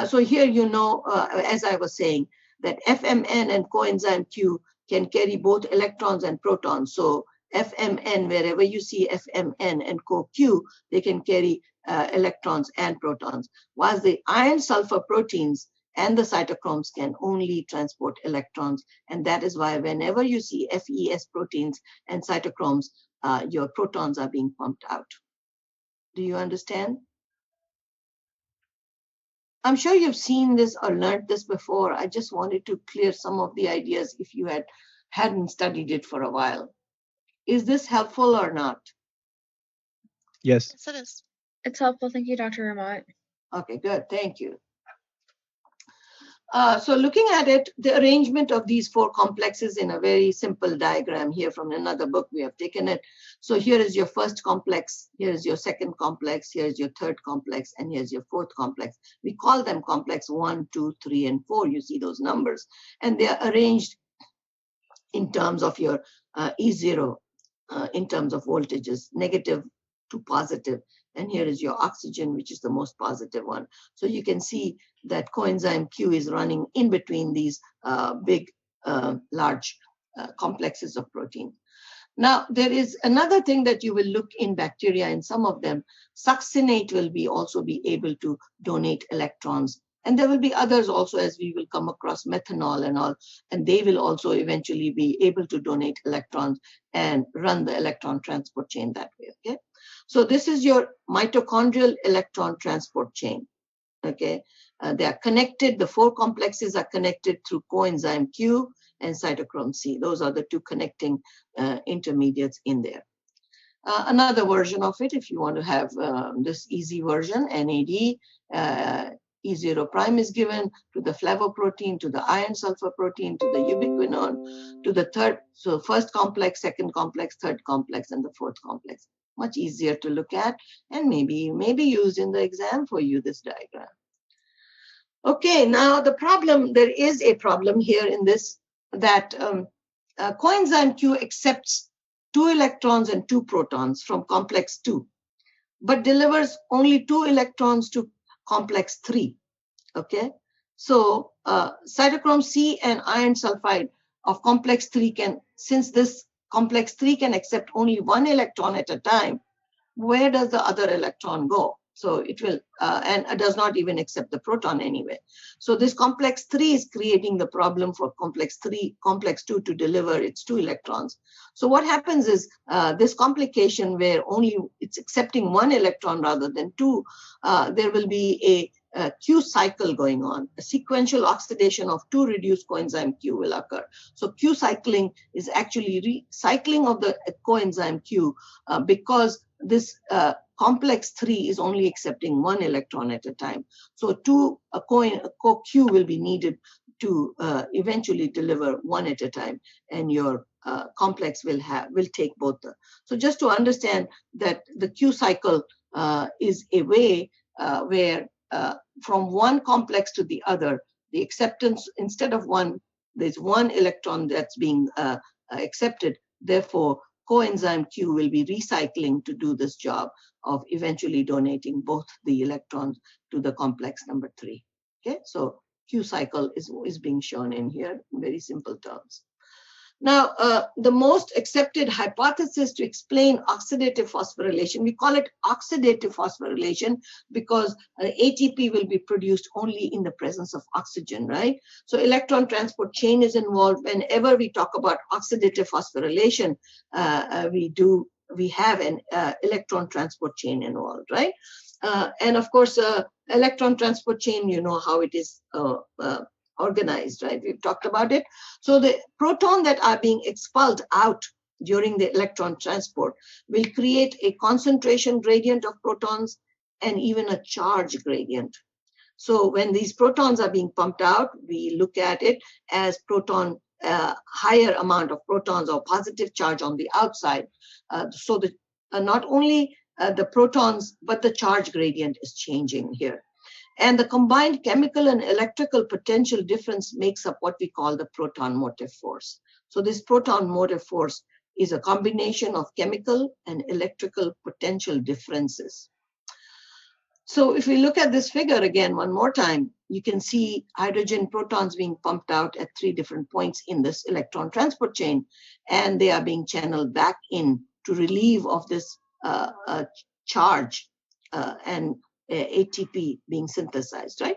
So here, as I was saying, that FMN and coenzyme Q can carry both electrons and protons. So FMN, wherever you see FMN and CoQ, they can carry electrons and protons, whilst the iron-sulfur proteins and the cytochromes can only transport electrons. And that is why whenever you see FES proteins and cytochromes, your protons are being pumped out. Do you understand? I'm sure you've seen this or learned this before. I just wanted to clear some of the ideas if you hadn't studied it for a while. Is this helpful or not? Yes. Yes, it is. It's helpful. Thank you, Dr. Ramat. Okay, good. Thank you. So looking at it, the arrangement of these 4 complexes in a very simple diagram here from another book, we have taken it. So here is your first complex, here is your second complex, here is your third complex, and here's your fourth complex. We call them complex 1, 2, 3, and 4. You see those numbers. And they are arranged in terms of your E0, in terms of voltages, negative to positive. And here is your oxygen, which is the most positive one. So you can see that coenzyme Q is running in between these big, large complexes of protein. Now, there is another thing that you will look in bacteria. In some of them, succinate will also be able to donate electrons. And there will be others also, as we will come across methanol and all, and they will also eventually be able to donate electrons and run the electron transport chain that way, okay? So this is your mitochondrial electron transport chain, okay? They are connected, the 4 complexes are connected through coenzyme Q and cytochrome C. Those are the 2 connecting intermediates in there. Another version of it, if you want to have this easy version, NAD, E0 prime is given to the flavoprotein, to the iron-sulfur protein, to the ubiquinone, to the third, so first complex, second complex, third complex, and the fourth complex. Much easier to look at, and maybe used in the exam for you, this diagram. Okay, now the problem, there is a problem here in this, that coenzyme Q accepts 2 electrons and 2 protons from complex 2, but delivers only 2 electrons to complex 3. Okay, so cytochrome C and iron sulfide of complex 3 can, since this complex 3 can accept only 1 electron at a time, where does the other electron go? So it will, and it does not even accept the proton anyway. So this complex 3 is creating the problem for complex 2 to deliver its 2 electrons. So what happens is this complication where only it's accepting 1 electron rather than 2, there will be a Q cycle going on. A sequential oxidation of 2 reduced coenzyme Q will occur. So Q cycling is actually recycling of the coenzyme Q because this complex 3 is only accepting 1 electron at a time. So co-Q will be needed to eventually deliver 1 at a time, and your complex will take both. So just to understand that the Q cycle is a way where from one complex to the other, the acceptance, instead of 1, there's 1 electron that's being accepted. Therefore, coenzyme Q will be recycling to do this job of eventually donating both the electrons to the complex number 3. Okay, so Q cycle is being shown in here in very simple terms. Now, the most accepted hypothesis to explain oxidative phosphorylation, we call it oxidative phosphorylation because ATP will be produced only in the presence of oxygen, right? So electron transport chain is involved. Whenever we talk about oxidative phosphorylation, we have an electron transport chain involved, right? And of course, electron transport chain, you know how it is organized, right? We've talked about it. So the proton that are being expelled out during the electron transport will create a concentration gradient of protons and even a charge gradient. So when these protons are being pumped out, we look at it as higher amount of protons or positive charge on the outside. So not only the protons, but the charge gradient is changing here. And the combined chemical and electrical potential difference makes up what we call the proton motive force. So this proton motive force is a combination of chemical and electrical potential differences. So if we look at this figure again one more time, you can see hydrogen protons being pumped out at 3 different points in this electron transport chain, and they are being channeled back in to relieve of this charge and ATP being synthesized, right?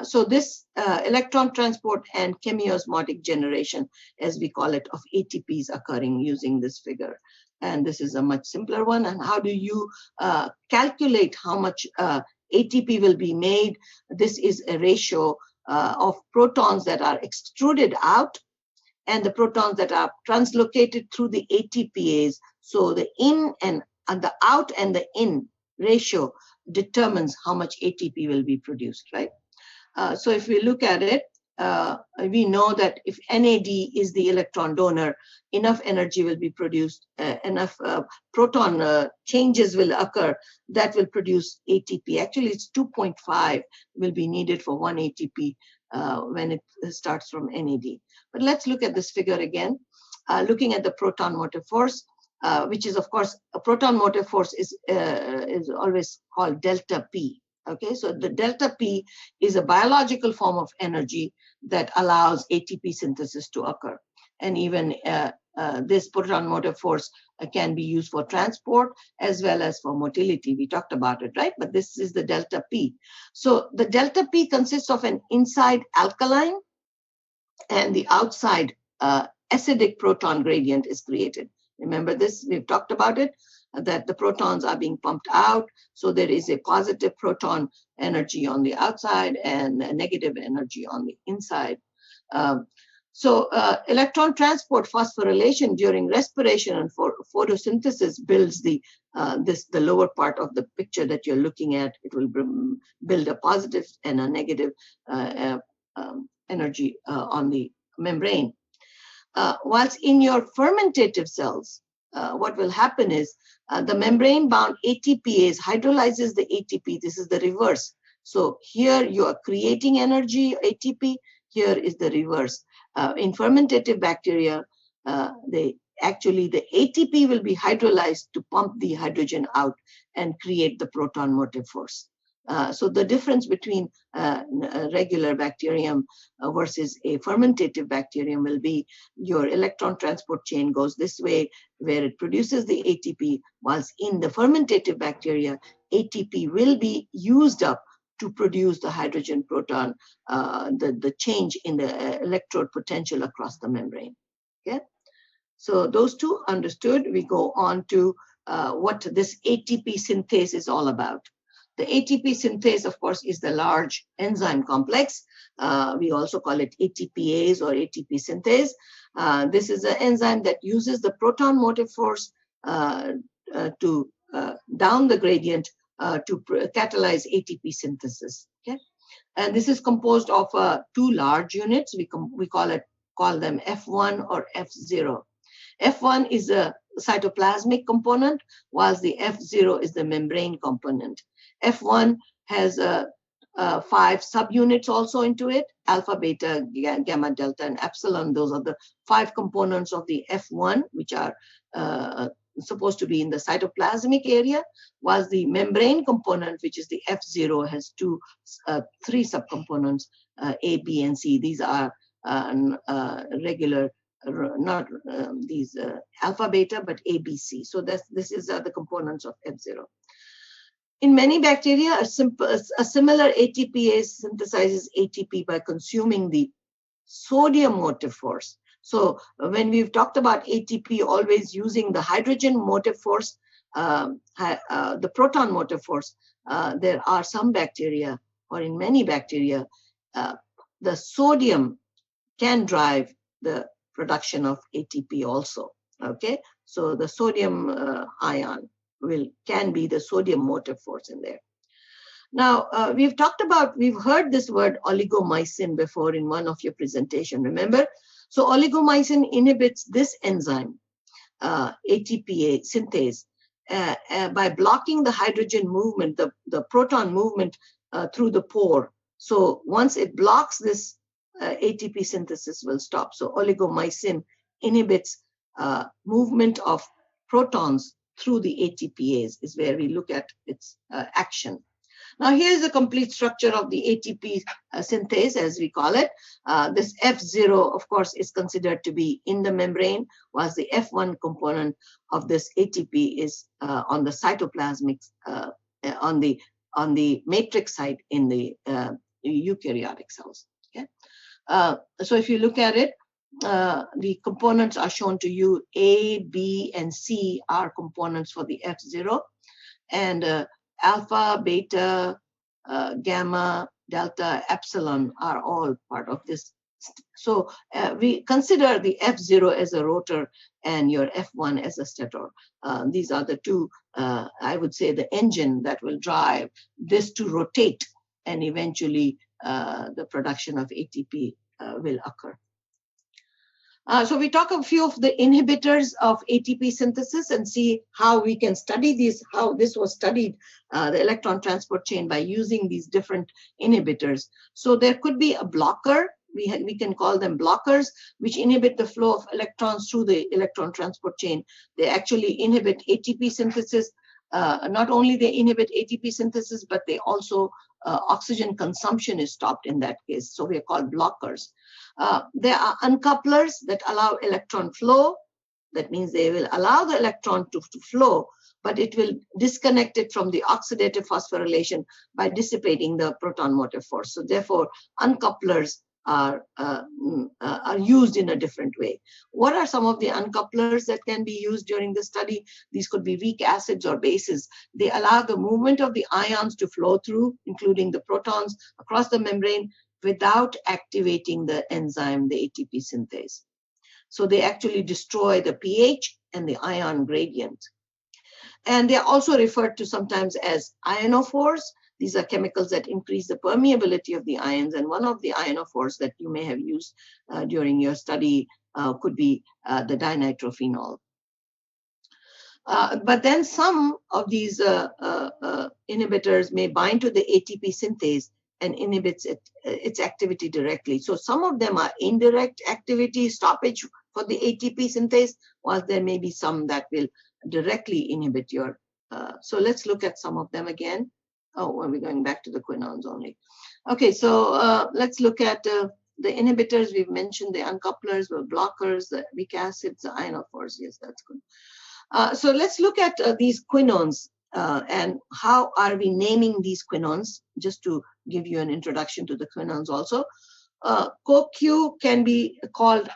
So this electron transport and chemiosmotic generation, as we call it, of ATPs occurring using this figure. And this is a much simpler one. And how do you calculate how much ATP will be made? This is a ratio of protons that are extruded out and the protons that are translocated through the ATPase. So the in and the out and the in ratio determines how much ATP will be produced, right? So if we look at it, we know that if NAD is the electron donor, enough energy will be produced, enough proton changes will occur that will produce ATP. Actually, it's 2.5 will be needed for 1 ATP when it starts from NAD. But let's look at this figure again. Looking at the proton motive force, which is, of course, a proton motive force is always called delta P. Okay, so the delta P is a biological form of energy that allows ATP synthesis to occur. And even this proton motive force can be used for transport as well as for motility. We talked about it, right? But this is the delta P. So the delta P consists of an inside alkaline and the outside acidic proton gradient is created. Remember this, we've talked about it, that the protons are being pumped out. So there is a positive proton energy on the outside and a negative energy on the inside. So electron transport phosphorylation during respiration and photosynthesis builds the lower part of the picture that you're looking at. It will build a positive and a negative energy on the membrane. Whilst in your fermentative cells, what will happen is the membrane-bound ATPase hydrolyzes the ATP. This is the reverse. So here you are creating energy, ATP. Here is the reverse. In fermentative bacteria, the actually the ATP will be hydrolyzed to pump the hydrogen out and create the proton motive force. So the difference between a regular bacterium versus a fermentative bacterium will be your electron transport chain goes this way, where it produces the ATP, whilst in the fermentative bacteria, ATP will be used up to produce the hydrogen proton, the change in the electrode potential across the membrane. Okay, so those two understood. We go on to what this ATP synthase is all about. The ATP synthase, of course, is the large enzyme complex. We also call it ATPase or ATP synthase. This is an enzyme that uses the proton motive force to down the gradient to catalyze ATP synthesis. Okay, and this is composed of two large units. We call them F1 or F0. F1 is a cytoplasmic component, whilst the F0 is the membrane component. F1 has 5 subunits also into it: alpha, beta, gamma, delta, and epsilon. Those are the 5 components of the F1, which are supposed to be in the cytoplasmic area, whilst the membrane component, which is the F0, has 3 subcomponents, A, B, and C. These are regular, not these alpha, beta, but A, B, C. So this is the components of F0. In many bacteria, a similar ATPase synthesizes ATP by consuming the sodium motive force. So when we've talked about ATP always using the hydrogen motive force, the proton motive force, there are some bacteria, or in many bacteria, the sodium can drive the production of ATP also. Okay, so the sodium ion can be the sodium motive force in there. Now, we've heard this word oligomycin before in one of your presentation, remember? So oligomycin inhibits this enzyme, ATP synthase, by blocking the hydrogen movement, the proton movement through the pore. So once it blocks this, ATP synthesis will stop. So oligomycin inhibits movement of protons through the ATPase, is where we look at its action. Now here's the complete structure of the ATP synthase, as we call it. This F0, of course, is considered to be in the membrane, whilst the F1 component of this ATP is on the cytoplasmic, on the matrix side in the eukaryotic cells. Okay, so if you look at it, the components are shown to you. A, B, and C are components for the F0, and alpha, beta, gamma, delta, epsilon are all part of this. So we consider the F0 as a rotor and your F1 as a stator. These are the two, I would say, the engine that will drive this to rotate, and eventually the production of ATP will occur. So we talk a few of the inhibitors of ATP synthesis and see how we can study these, how this was studied, the electron transport chain, by using these different inhibitors. So there could be a blocker. We can call them blockers, which inhibit the flow of electrons through the electron transport chain. They actually inhibit ATP synthesis. Not only they inhibit ATP synthesis, but they also, oxygen consumption is stopped in that case. So we are called blockers. There are uncouplers that allow electron flow. That means they will allow the electron to flow, but it will disconnect it from the oxidative phosphorylation by dissipating the proton motive force. So therefore, uncouplers are used in a different way. What are some of the uncouplers that can be used during the study? These could be weak acids or bases. They allow the movement of the ions to flow through, including the protons, across the membrane without activating the enzyme, the ATP synthase. So they actually destroy the pH and the ion gradient. And they're also referred to sometimes as ionophores. These are chemicals that increase the permeability of the ions. And one of the ionophores that you may have used during your study could be the dinitrophenol. But then some of these inhibitors may bind to the ATP synthase and inhibits its activity directly. So some of them are indirect activity stoppage for the ATP synthase, while there may be some that will directly inhibit your. So let's look at some of them again. Oh, well, we're going back to the quinones only. Okay, so let's look at the inhibitors. We've mentioned the uncouplers, the blockers, the weak acids, the ionophores. Yes, that's good. So let's look at these quinones and how are we naming these quinones, just to give you an introduction to the quinones also. CoQ can be called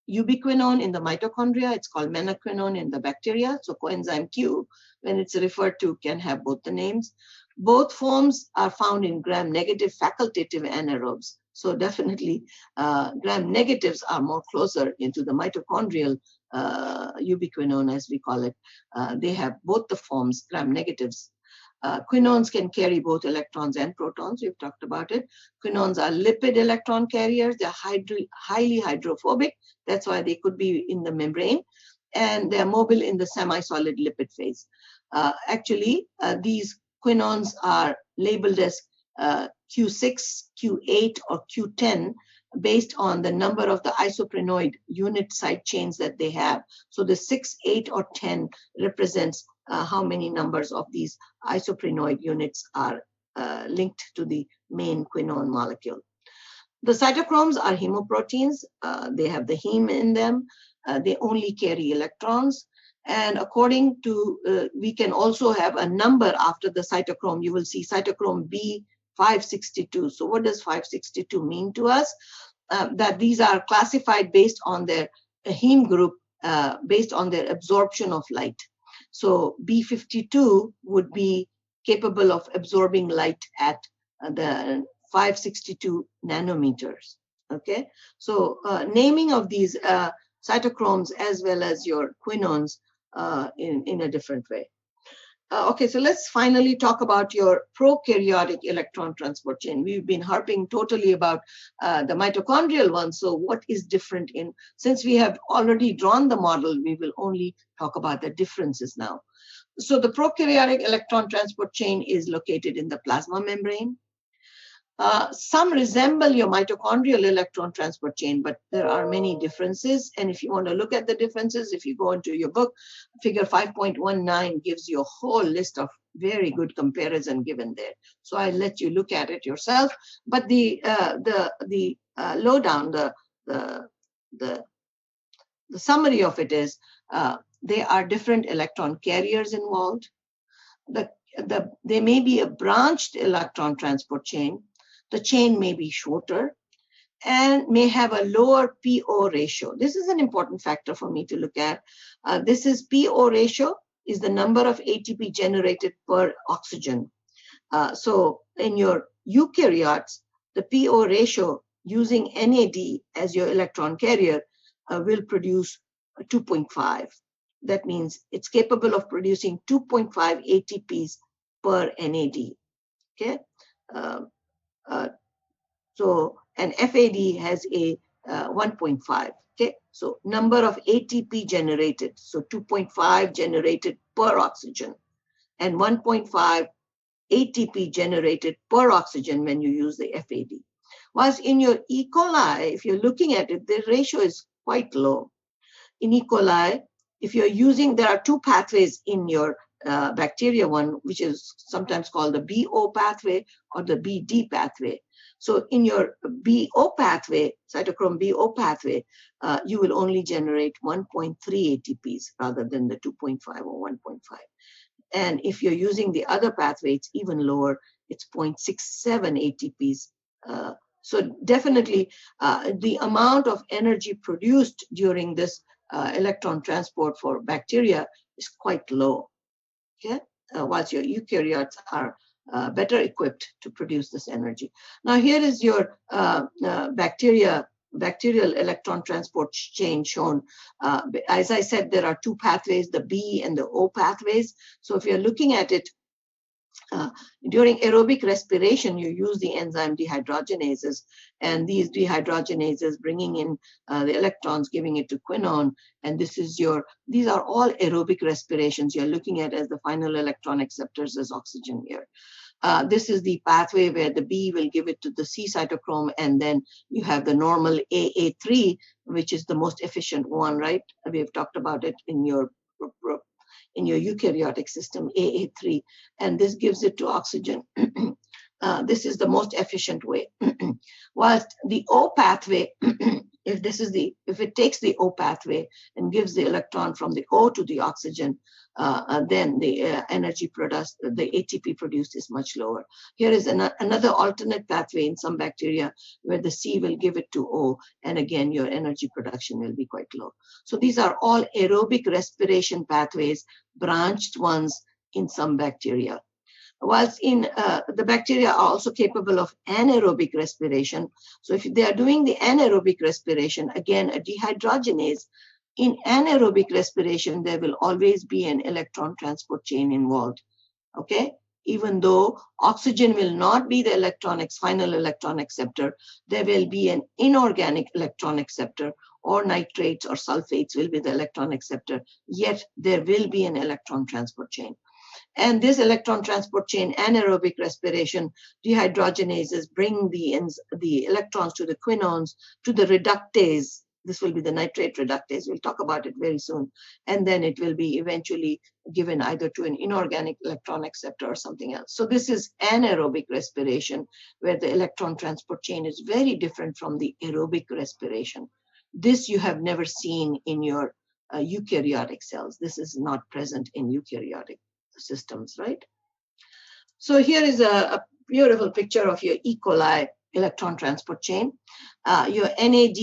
ubiquinone in the mitochondria. It's called menaquinone in the bacteria. So coenzyme Q, when it's referred to, can have both the names. Both forms are found in gram-negative facultative anaerobes. So definitely gram-negatives are more closer into the mitochondrial ubiquinone, as we call it. They have both the forms, gram-negatives. Quinones can carry both electrons and protons. We've talked about it. Quinones are lipid electron carriers. They're highly hydrophobic. That's why they could be in the membrane. And they're mobile in the semi-solid lipid phase. Actually, these quinones are labeled as Q6, Q8, or Q10 based on the number of the isoprenoid unit side chains that they have. So the 6, 8, or 10 represents how many numbers of these isoprenoid units are linked to the main quinone molecule. The cytochromes are hemoproteins. They have the heme in them. They only carry electrons. And according to, we can also have a number after the cytochrome. You will see cytochrome B562. So what does 562 mean to us? That these are classified based on their heme group, based on their absorption of light. So B52 would be capable of absorbing light at the 562 nanometers. Okay, so naming of these cytochromes as well as your quinones in a different way. Okay, so let's finally talk about your prokaryotic electron transport chain. We've been harping totally about the mitochondrial one. So what is different in, since we have already drawn the model, we will only talk about the differences now. So the prokaryotic electron transport chain is located in the plasma membrane. Some resemble your mitochondrial electron transport chain, but there are many differences. And if you want to look at the differences, if you go into your book, figure 5.19 gives you a whole list of very good comparison given there. So I'll let you look at it yourself. But the lowdown, the summary of it is there are different electron carriers involved. There may be a branched electron transport chain. The chain may be shorter and may have a lower PO ratio. This is an important factor for me to look at. This is PO ratio is the number of ATP generated per oxygen. So in your eukaryotes, the PO ratio using NAD as your electron carrier will produce 2.5. That means it's capable of producing 2.5 ATPs per NAD. Okay. So an FAD has a 1.5. Okay, so number of ATP generated, so 2.5 generated per oxygen, and 1.5 ATP generated per oxygen when you use the FAD. Whilst in your E. coli, if you're looking at it, the ratio is quite low. In E. coli, if you're using, there are two pathways in your bacteria one, which is sometimes called the BO pathway or the BD pathway. So in your BO pathway, cytochrome BO pathway, you will only generate 1.3 ATPs rather than the 2.5 or 1.5. And if you're using the other pathway, it's even lower. It's 0.67 ATPs. So definitely the amount of energy produced during this electron transport for bacteria is quite low. Okay, whilst your eukaryotes are better equipped to produce this energy. Now here is your bacterial electron transport chain shown. As I said, there are two pathways, the B and the O pathways. So if you're looking at it, during aerobic respiration, you use the enzyme dehydrogenases, and these dehydrogenases bringing in the electrons, giving it to quinone, and these are all aerobic respirations you're looking at as the final electron acceptors as oxygen here. This is the pathway where the B will give it to the C cytochrome, and then you have the normal AA3, which is the most efficient one, right? We have talked about it in your eukaryotic system, AA3, and this gives it to oxygen. This is the most efficient way. Whilst the O pathway, if it takes the O pathway and gives the electron from the O to the oxygen, then the energy produced, the ATP produced is much lower. Here is another alternate pathway in some bacteria where the C will give it to O, and again, your energy production will be quite low. So these are all aerobic respiration pathways, branched ones in some bacteria. Whilst in the bacteria are also capable of anaerobic respiration. So if they are doing the anaerobic respiration, again, a dehydrogenase, in anaerobic respiration, there will always be an electron transport chain involved, okay? Even though oxygen will not be the final electron acceptor, there will be an inorganic electron acceptor, or nitrates or sulfates will be the electron acceptor, yet there will be an electron transport chain. And this electron transport chain, anaerobic respiration, dehydrogenases bring the electrons to the quinones, to the reductase. This will be the nitrate reductase. We'll talk about it very soon. And then it will be eventually given either to an inorganic electron acceptor or something else. So this is anaerobic respiration, where the electron transport chain is very different from the aerobic respiration. This you have never seen in your eukaryotic cells. This is not present in eukaryotic systems, right? So here is a beautiful picture of your E. coli electron transport chain. Your NAD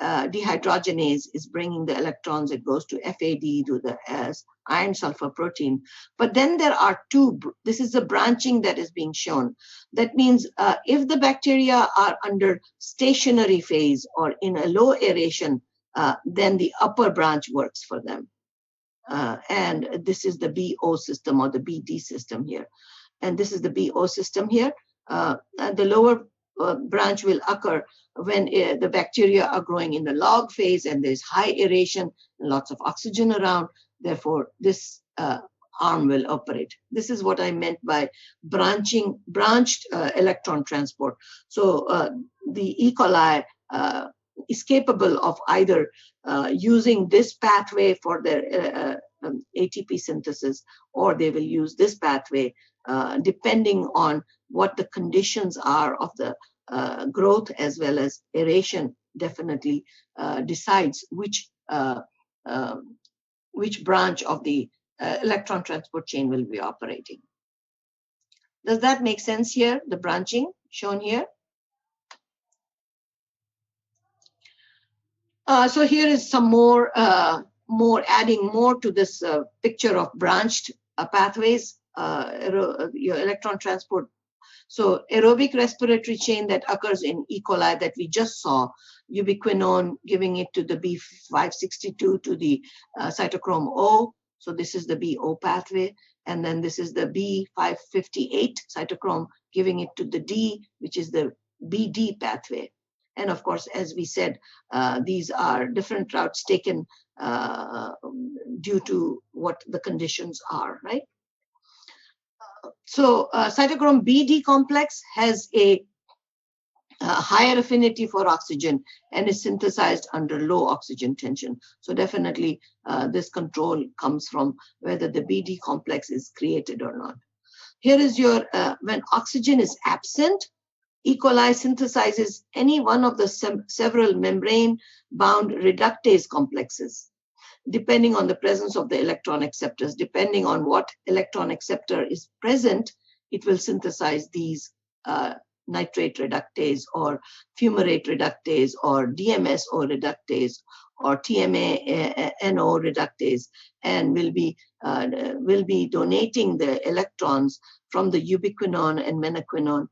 dehydrogenase is bringing the electrons. It goes to FAD to the iron sulfur protein. But then there are two. This is the branching that is being shown. That means if the bacteria are under stationary phase or in a low aeration, then the upper branch works for them. And this is the BO system or the BD system here. And this is the BO system here. And the lower branch will occur when the bacteria are growing in the log phase and there's high aeration and lots of oxygen around. Therefore, this arm will operate. This is what I meant by branched electron transport. So the E. coli is capable of either using this pathway for their ATP synthesis, or they will use this pathway depending on what the conditions are of the growth as well as aeration. Definitely decides which branch of the electron transport chain will be operating. Does that make sense here, the branching shown here? So here is some more adding more to this picture of branched pathways, your electron transport. So aerobic respiratory chain that occurs in E. coli that we just saw, ubiquinone giving it to the B562 to the cytochrome O. So this is the BO pathway. And then this is the B558 cytochrome giving it to the D, which is the BD pathway. And of course, as we said, these are different routes taken due to what the conditions are, right? So cytochrome BD complex has a higher affinity for oxygen and is synthesized under low oxygen tension. So definitely this control comes from whether the BD complex is created or not. Here is your, when oxygen is absent, E. coli synthesizes any one of the several membrane-bound reductase complexes. Depending on the presence of the electron acceptors, depending on what electron acceptor is present, it will synthesize these nitrate reductase or fumarate reductase or DMSO reductase or TMA-NO reductase, and will be donating the electrons from the ubiquinone and menaquinone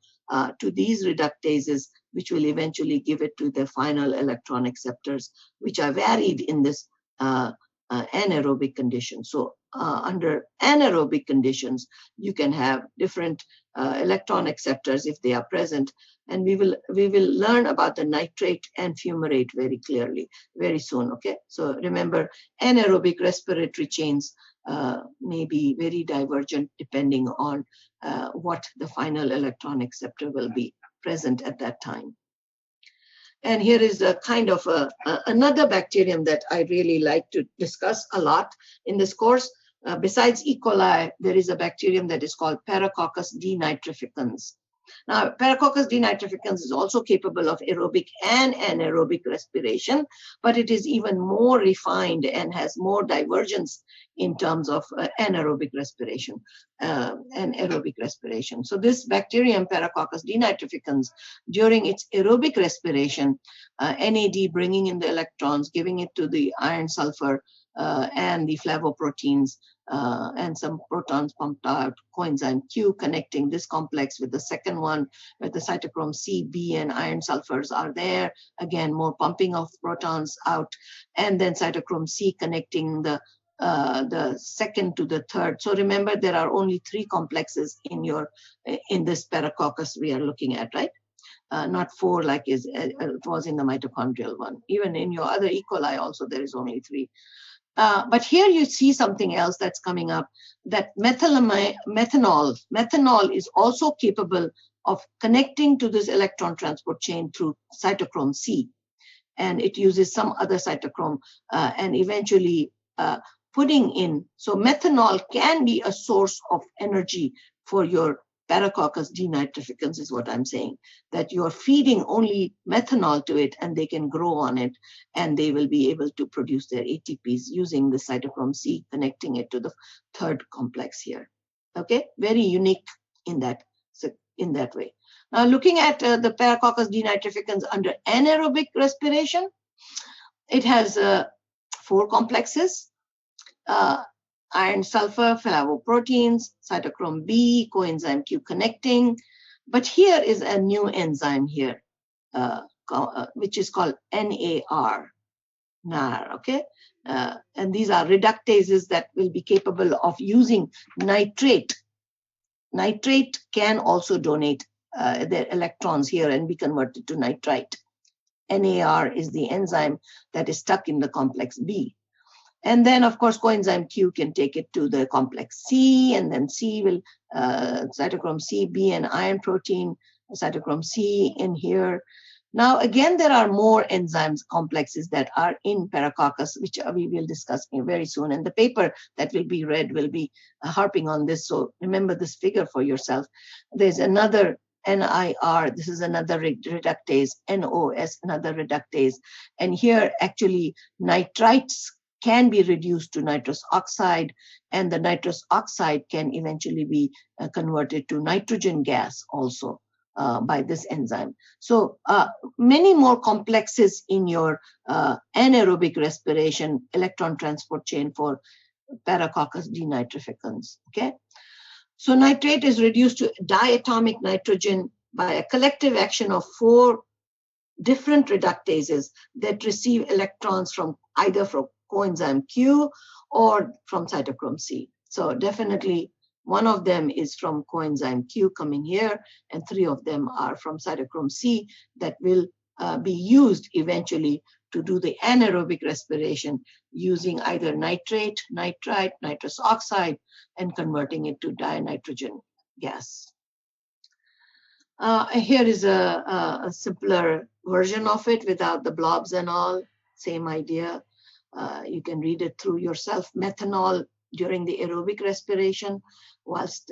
to these reductases, which will eventually give it to the final electron acceptors, which are varied in this anaerobic condition. So under anaerobic conditions, you can have different electron acceptors if they are present. And we will learn about the nitrate and fumarate very clearly very soon. Okay, so remember, anaerobic respiratory chains may be very divergent depending on what the final electron acceptor will be present at that time. And here is a kind of another bacterium that I really like to discuss a lot in this course. Besides E. coli, there is a bacterium that is called Paracoccus denitrificans. Now, Paracoccus denitrificans is also capable of aerobic and anaerobic respiration, but it is even more refined and has more divergence in terms of anaerobic respiration and aerobic respiration. So this bacterium, Paracoccus denitrificans, during its aerobic respiration, NAD bringing in the electrons, giving it to the iron sulfur and the flavoproteins, and some protons pumped out, coenzyme Q connecting this complex with the second one, where the cytochrome C, B, and iron sulfurs are there. Again, more pumping of protons out, and then cytochrome C connecting the second to the third. So remember, there are only 3 complexes in this Paracoccus we are looking at, right? Not 4 like it was in the mitochondrial one. Even in your other E. coli also, there is only 3. But here you see something else that's coming up, that methanol is also capable of connecting to this electron transport chain through cytochrome C. And it uses some other cytochrome and eventually putting in. So methanol can be a source of energy for your Paracoccus denitrificans, is what I'm saying, that you're feeding only methanol to it and they can grow on it and they will be able to produce their ATPs using the cytochrome C, connecting it to the third complex here. Okay, very unique in that way. Now looking at the Paracoccus denitrificans under anaerobic respiration, it has 4 complexes. Iron sulfur, flavoproteins, cytochrome B, coenzyme Q connecting. But here is a new enzyme here, which is called NAR. Okay? And these are reductases that will be capable of using nitrate. Nitrate can also donate their electrons here and be converted to nitrite. NAR is the enzyme that is stuck in the complex B. And then, of course, coenzyme Q can take it to the complex C, and then C will, cytochrome C, B, and iron protein, cytochrome C in here. Now, again, there are more enzymes complexes that are in Paracoccus, which we will discuss very soon. And the paper that will be read will be harping on this. So remember this figure for yourself. There's another NIR, this is another reductase, NOS, another reductase. And here, actually, nitrites can be reduced to nitrous oxide, and the nitrous oxide can eventually be converted to nitrogen gas also by this enzyme. So many more complexes in your anaerobic respiration electron transport chain for Paracoccus denitrificans. Okay, so nitrate is reduced to diatomic nitrogen by a collective action of 4 different reductases that receive electrons from either from coenzyme Q or from cytochrome C. So definitely one of them is from coenzyme Q coming here, and 3 of them are from cytochrome C that will be used eventually to do the anaerobic respiration using either nitrate, nitrite, nitrous oxide, and converting it to dinitrogen gas. Here is a simpler version of it without the blobs and all, same idea. You can read it through yourself. Methanol during the aerobic respiration, whilst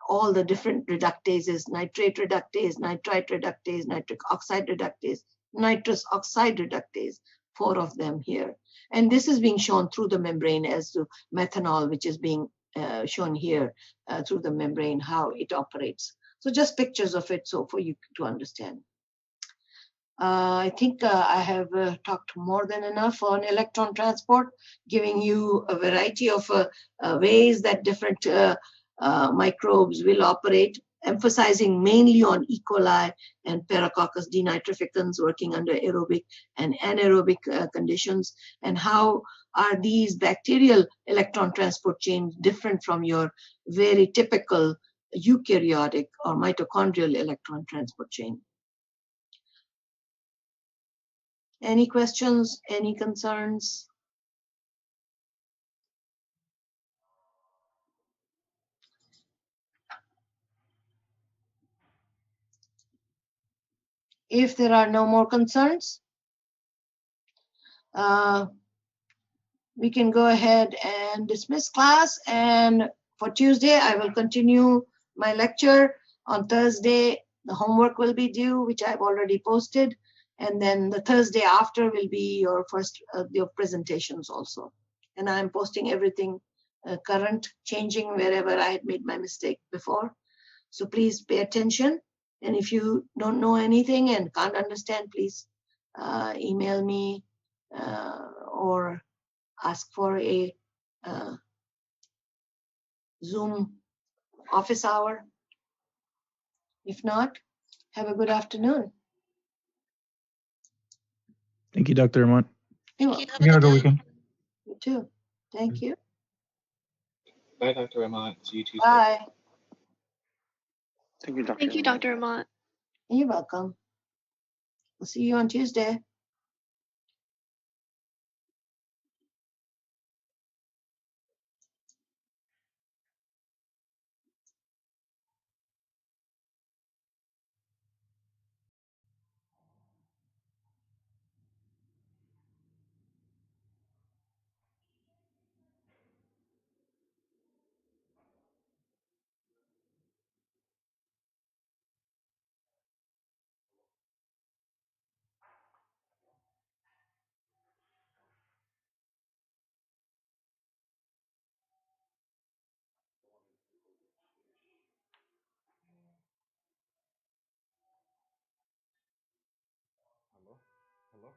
all the different reductases, nitrate reductase, nitrite reductase, nitric oxide reductase, nitrous oxide reductase, 4 of them here. And this is being shown through the membrane as to methanol, which is being shown here through the membrane, how it operates. So just pictures of it so for you to understand. I think I have talked more than enough on electron transport, giving you a variety of ways that different microbes will operate emphasizing mainly on E. coli and Paracoccus denitrificans working under aerobic and anaerobic conditions, and how are these bacterial electron transport chains different from your very typical eukaryotic or mitochondrial electron transport chain. Any questions, any concerns? If there are no more concerns, we can go ahead and dismiss class. And for Tuesday, I will continue my lecture. On Thursday, the homework will be due, which I've already posted. And then the Thursday after will be your first your presentations also. And I'm posting everything current, changing wherever I had made my mistake before. So please pay attention. And if you don't know anything and can't understand, please email me or ask for a Zoom office hour. If not, have a good afternoon. Thank you, Dr. Armand. You're Thank you. welcome. Have a good night. You too. Thank you. Bye, Dr. Armand. See you Tuesday. Bye. Thank you, Dr. Thank you, Armand. Dr. Amant. You're welcome. We'll see you on Tuesday. Hello? Hello?